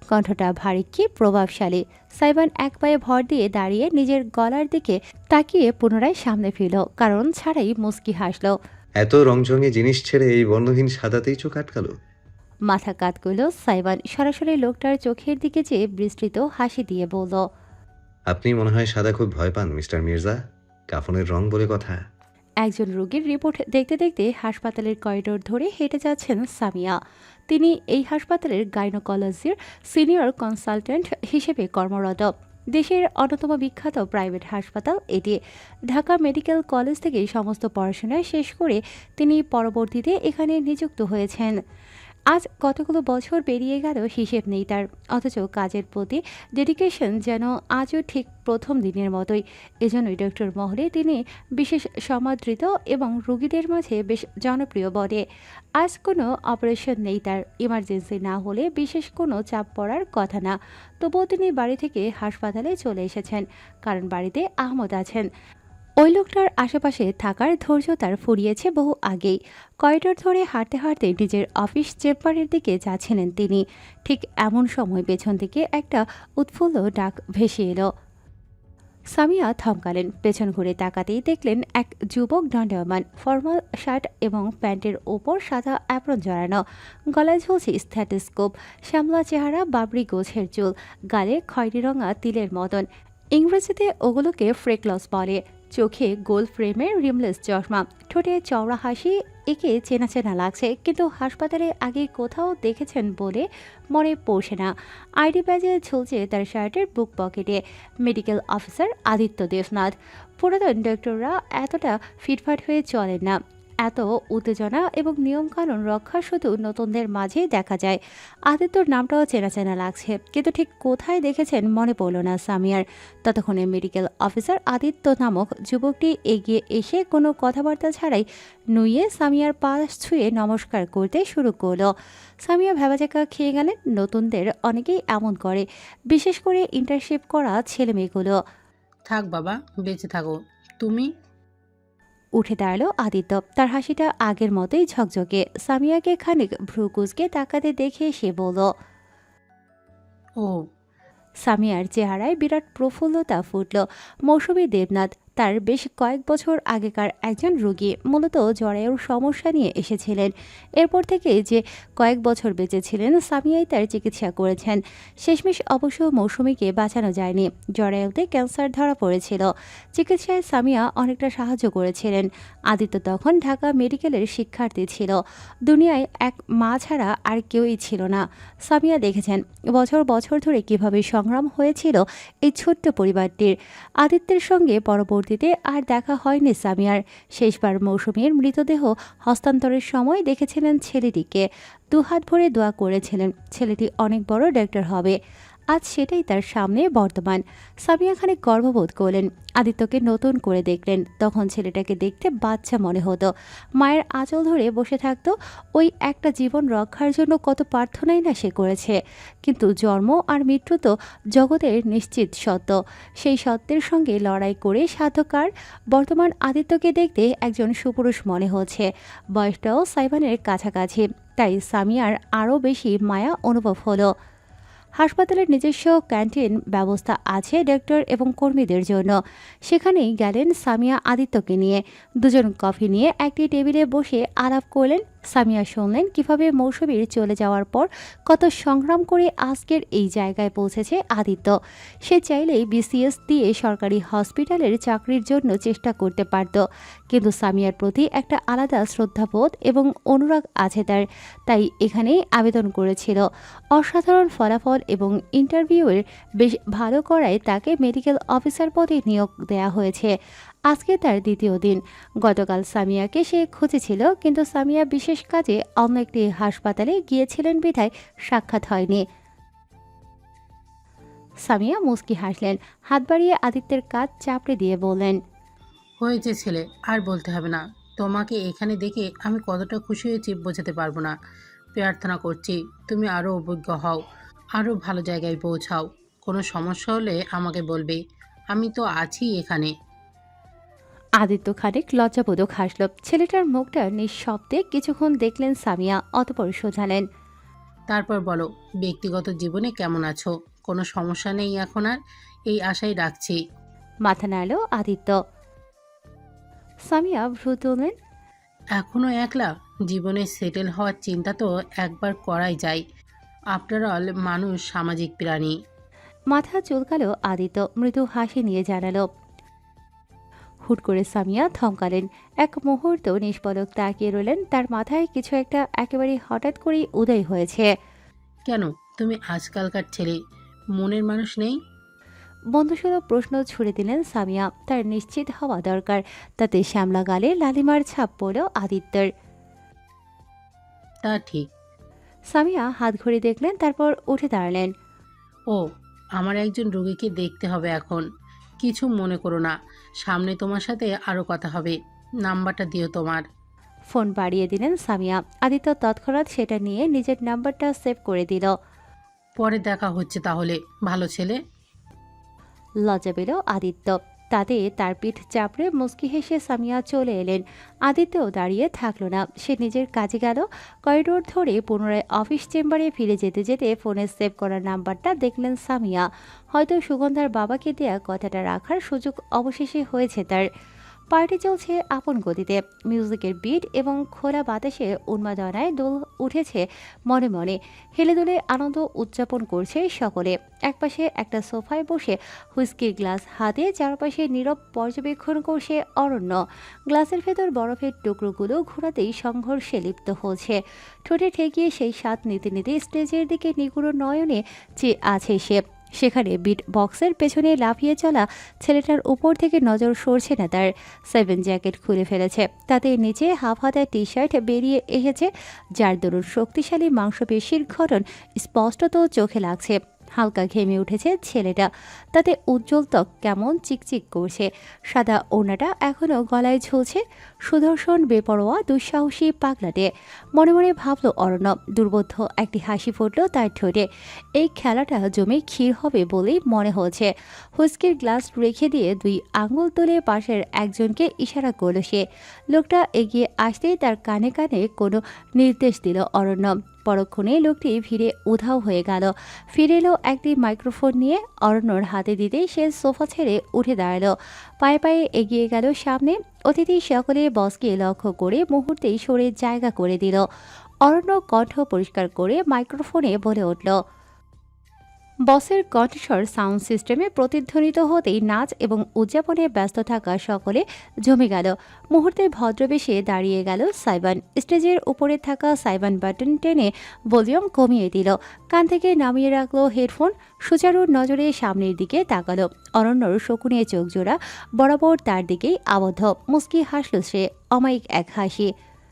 কণ্ঠটা ভারী কি প্রভাবশালী। সাইবান এক পায়ে ভর দিয়ে দাঁড়িয়ে নিজের গলার দিকে তাকিয়ে পুনরায় সামনে ফিরল, কারণ ছাড়াই মুস্কি হাসল। এত রংচঙে জিনিস ছেড়ে এই বর্ণহীন সাদাতেই চোখ আটকালো। মাথা কাত করল সাইবান, সরাসরি লোকটার চোখের দিকে চেয়ে বিস্তৃত হাসি দিয়ে বলল, আপনি মনে হয় সাদা খুব ভয় পান মিস্টার মির্জা, কাফনের রং বলে কথা। একজন রোগীর রিপোর্ট দেখতে দেখতে হাসপাতালের করিডোর ধরে হেঁটে যাচ্ছেন সামিয়া। তিনি এই হাসপাতালের গাইনোকোলজির সিনিয়র কনসালট্যান্ট হিসেবে কর্মরত। দেশের অন্যতম বিখ্যাত প্রাইভেট হাসপাতাল এটি। ঢাকা মেডিকেল কলেজ থেকে সমস্ত পড়াশোনা শেষ করে তিনি পরবর্তীতে এখানে নিযুক্ত হয়েছেন। আজ কতগুলো বছর পেরিয়ে গেল হিসেব নেই তার, অথচ কাজের প্রতি ডেডিকেশন যেন আজও ঠিক প্রথম দিনের মতোই। এজন্যই ডক্টর মহলে তিনি বিশেষ সমাদৃত এবং রোগীদের মাঝে বেশ জনপ্রিয় বটে। আজ কোনো অপারেশন নেই তার, ইমার্জেন্সি না হলে বিশেষ কোনো চাপ পড়ার কথা না। তবুও তিনি বাড়ি থেকে হাসপাতালে চলে এসেছেন, কারণ বাড়িতে আহমদ আছেন। ওই লোকটার আশেপাশে থাকার ধৈর্য তার ফুরিয়েছে বহু আগেই। করিডোর ধরে হাঁটতে হাঁটতে নিজের অফিস চেম্বারের দিকে যাচ্ছিলেন তিনি। ঠিক এমন সময় পেছন থেকে একটা উৎফুল্ল ডাক ভেসে এলো। সামিয়া থমকালেন, পেছন ঘুরে তাকাতেই দেখলেন এক যুবক দণ্ডায়মান, ফর্মাল শার্ট এবং প্যান্টের ওপর সাদা অ্যাপ্রন জড়ানো, গলায় ঝুলছে স্ট্যাথোস্কোপ, শ্যামলা চেহারা, বাবরি গোছের চুল, গালে খয়েরি রঙা তিলের মতন। ইংরেজিতে ওগুলোকে ফ্রেকলস বলে। চোখে গোল ফ্রেমের রিমলেস চশমা, ঠোঁটে চওড়া হাসি। একে চেনা চেনা লাগছে, কিন্তু হাসপাতালে আগে কোথাও দেখেছেন বলে মনে পড়ছে না। আইডি ব্যাজে ঝুলছে তার শার্টের বুক পকেটে মেডিকেল অফিসার আদিত্য দেবনাথ। পুরাতন ডক্টররা এতটা ফিটফাট হয়ে চলেন না। এত উত্তেজনা এবং নিয়মকানুন রক্ষা শুধু নতুনদের মাঝেই দেখা যায়। আদিত্যর নামটাও চেনা চেনা লাগছে, কিন্তু ঠিক কোথায় দেখেছেন মনে পড়ল না সামিয়ার। ততক্ষণে মেডিকেল অফিসার আদিত্য নামক যুবকটি এগিয়ে এসে কোনো কথাবার্তা ছাড়াই নুয়ে সামিয়ার পাশ ছুঁয়ে নমস্কার করতে শুরু করলো। সামিয়া ভেবাচাকা খেয়ে গেলেন। নতুনদের অনেকেই এমন করে, বিশেষ করে ইন্টার্নশিপ করা ছেলে মেয়েগুলো। থাক বাবা, বেঁচে থাকো তুমি। উঠে দাঁড়ালো আদিত্য, তার হাসিটা আগের মতোই ঝকঝকে। সামিয়াকে খানিক ভ্রু কুঁচকে তাকাতে দেখে সে বলল, ও সামিয়ার চেহারায় বিরাট প্রফুল্লতা ফুটল। মৌসুমী দেবনাথ তার বেশ কয়েক বছর আগেকার একজন রোগী, মূলত জরায়ুর সমস্যা নিয়ে এসেছিলেন। এরপর থেকে যে কয়েক বছর বেঁচে ছিলেন সামিয়াই তার চিকিৎসা করেছেন। শেষমেশ অবশ্য মৌসুমীকে বাঁচানো যায়নি, জরায়ুতে ক্যান্সার ধরা পড়েছিল। চিকিৎসায় সামিয়া অনেকটা সাহায্য করেছিলেন। আদিত্য তখন ঢাকা মেডিকেলের শিক্ষার্থী ছিল। দুনিয়ায় এক মা ছাড়া আর কেউই ছিল না। সামিয়া দেখেছেন বছর বছর ধরে কিভাবে সংগ্রাম হয়েছিল এই ছোট্ট পরিবারটির। আদিত্যের সঙ্গে পরবর্তীতে আর দেখা হয়নি সামিয়ার। শেষবার মৌসুমীর মৃতদেহ হস্তান্তরের সময় দেখেছিলেন ছেলেটিকে। দুহাত ভরে দোয়া করেছিলেন ছেলেটি অনেক বড় ডাক্তার হবে। আজ সেটাই তার সামনে বর্তমান। সামিয়া খানিক গর্ববোধ করলেন। আদিত্যকে নতুন করে দেখলেন, তখন ছেলেটাকে দেখতে বাচ্চা মনে হতো। মায়ের আঁচল ধরে বসে থাকতো। ওই একটা জীবন রক্ষার জন্য কত প্রার্থনাই না সে করেছে। কিন্তু জন্ম আর মৃত্যু তো জগতের নিশ্চিত সত্য। সেই সত্যের সঙ্গে লড়াই করে সাধকার বর্তমান আদিত্যকে দেখতে একজন সুপুরুষ মনে হচ্ছে। বয়সটাও সাইবানের কাছাকাছি, তাই সামিয়ার আরও বেশি মায়া অনুভব হলো। হাসপাতালের নিজস্ব ক্যান্টিন ব্যবস্থা আছে ডাক্তার এবং কর্মীদের জন্য। সেখানেই গেলেন সামিয়া আদিত্যকে নিয়ে। দুজন কফি নিয়ে একটি টেবিলে বসে আলাপ করলেন। সামিয়া শুনলেন কিভাবে মৌসুমীর চলে যাওয়ার পর কত সংগ্রাম করে আজকের এই জায়গায় পৌঁছেছে আদিত্য। সে চাইলেই বিসিএস দিয়ে সরকারি হসপিটালের চাকরির জন্য চেষ্টা করতে পারত, কিন্তু সামিয়ার প্রতি একটা আলাদা শ্রদ্ধাবোধ এবং অনুরাগ আছে তার, তাই এখানেই আবেদন করেছিল। অসাধারণ ফলাফল এবং ইন্টারভিউয়ের বেশ ভালো করায় তাকে মেডিকেল অফিসার পদে নিয়োগ দেওয়া হয়েছে। আজকে তার দ্বিতীয় দিন। গতকাল সামিয়াকে সে খুঁজেছিল, কিন্তু সামিয়া বিশেষ কাজে অন্য একটি হাসপাতালে গিয়েছিলেন বিধায় সাক্ষাৎ হয়নি। সামিয়া মুচকি হাসলেন, হাত বাড়িয়ে আদিত্যের কাঁধ চাপড়ে দিয়ে বললেন, হয়েছে ছেলে, আর বলতে হবে না। তোমাকে এখানে দেখে আমি কতটা খুশি হয়েছি বোঝাতে পারবো না। প্রার্থনা করছি তুমি আরও অভিজ্ঞ হও, আরও ভালো জায়গায় পৌঁছাও। কোনো সমস্যা হলে আমাকে বলবে, আমি তো আছি এখানে। আদিত্য খানিক লজ্জাবোধক হাসল। ছেলেটার মুখটা নিঃশব্দে কিছুক্ষণ দেখলেন সামিয়া, অতপর শোধালেন, তারপর বলো, ব্যক্তিগত জীবনে কেমন আছো? কোনো সমস্যা নেই এখন আর? এই আশাই রাখছি। মাথা নাড়ল আদিত্য। সামিয়া ভ্রু তুললেন, এখনও একলা? জীবনে সেটেল হওয়ার চিন্তা তো একবার করাই যায়। আফটার অল মানুষ সামাজিক প্রাণী। মাথা চুলকালো আদিত্য, মৃদু হাসি নিয়ে জানালো। হুট করে সামিয়া থমকালেন। এক মুহূর্ত নিষ্পলক তাকিয়ে রইলেন। তার মাথায় কিছু একটা একেবারে হঠাৎ করেই উদয় হয়েছে। কেন, তুমি আজকালকার ছেলে, মনের মানুষ নেই? বন্ধুসুলভ প্রশ্ন ছুড়ে দিলেন সামিয়া। তার নিশ্চিত হওয়া দরকার। তাতে শ্যামলা গালে লালিমার ছাপ পড়ল আদিত্যের। তা ঠিক। সামিয়া হাত ঘড়ি দেখলেন, তারপর উঠে দাঁড়ালেন। ও, আমার একজন রোগীকে দেখতে হবে এখন। কিছু মনে করো না, সামনে তোমার সাথে আরও কথা হবে। নাম্বারটা দিও তোমার। ফোন বাড়িয়ে দিলেন সামিয়া। আদিত্য তৎক্ষণাৎ সেটা নিয়ে নিজের নাম্বারটা সেভ করে দিল। পরে দেখা হচ্ছে তাহলে, ভালো ছেলে। লজ্জা পেল আদিত্য। তাতে তার পিঠ চাপড়ে মুচকি হেসে সামিয়া চলে এলেন। আদিত্যও দাঁড়িয়ে থাকলো না, সে নিজের কাজে গেল। করিডোর ধরে পুনরায় অফিস চেম্বারে ফিরে যেতে যেতে ফোনে সেভ করা নাম্বারটা দেখলেন সামিয়া। হয়তো সুগন্ধার বাবাকে দেয়া কথাটা রাখার সুযোগ অবশেষে হয়েছে তার। পার্টি চলছে আপন গতিতে। মিউজিকের বিট এবং খোলা বাতাসে উন্মাদনায় দোল উঠেছে মনে মনে। হেলে দুলে আনন্দ উদযাপন করছে সকলে। একপাশে একটা সোফায় বসে হুইস্কির গ্লাস হাতে চারপাশে নীরব পর্যবেক্ষণ করছে অরণ্য। গ্লাসের ভেতর বরফের টুকরোগুলো ঘোরাতেই সংঘর্ষে লিপ্ত হচ্ছে। ঠোঁটে ঠেকিয়ে সেই স্বাদ নিতে নিতে স্টেজের দিকে নিগুড় নয়নে চেয়ে আছে সে। সেখানে বিট বক্সের পেছনে লাফিয়ে চলা ছেলেটার উপর থেকে নজর সরছে না তার। 7 জ্যাকেট খুলে ফেলেছে, তাতে নিচে হাফ হাতা টি শার্ট বেরিয়ে এসেছে, যার দরুন শক্তিশালী মাংসপেশির গঠন স্পষ্টত চোখে লাগছে। হালকা ঘেমে উঠেছে ছেলেটা, তাতে উজ্জ্বল ত্বক কেমন চিকচিক করছে। সাদা ওড়নাটা এখনও গলায় ঝুলছে। সুদর্শন, বেপরোয়া, দুঃসাহসী পাগলাটে। মনে মনে ভাবল অরণ্য। দুর্বোধ্য একটি হাসি ফুটল তার ঠোঁটে। এই খেলাটা জমে ক্ষীর হবে বলেই মনে হচ্ছে। হুইস্কির গ্লাস রেখে দিয়ে 2 আঙুল তুলে পাশের একজনকে ইশারা করল সে। লোকটা এগিয়ে আসতেই তার কানে কানে কোনো নির্দেশ দিল অরণ্য। পরক্ষণে লোকটি ভিড়ে উধাও হয়ে গেল। ফিরে এলো একটি মাইক্রোফোন নিয়ে। অরণ্যর হাতে দিতেই সে সোফা ছেড়ে উঠে দাঁড়ালো, পায়ে পায়ে এগিয়ে গেল সামনে। অতিথি সকলে বসকে লক্ষ্য করে মুহূর্তেই সরে জায়গা করে দিল। অরণ্য কণ্ঠ পরিষ্কার করে মাইক্রোফোনে বলে উঠল। বসের কণ্ঠস্বর সাউন্ড সিস্টেমে প্রতিধ্বনিত হতেই নাচ এবং উদযাপনে ব্যস্ত থাকা সকলে জমে গেল। মুহূর্তে ভদ্রবেশে দাঁড়িয়ে গেল সাইবান। স্টেজের উপরে থাকা সাইবান বাটন টেনে ভলিউম কমিয়ে দিল, কান থেকে নামিয়ে রাখলো হেডফোন। সুচারু নজরে সামনের দিকে তাকালো। অরণ্যর শকুনে চোখ জোড়া বরাবর তার দিকেই আবদ্ধ। মুস্কি হাসল সে, অমায়িক এক হাসি।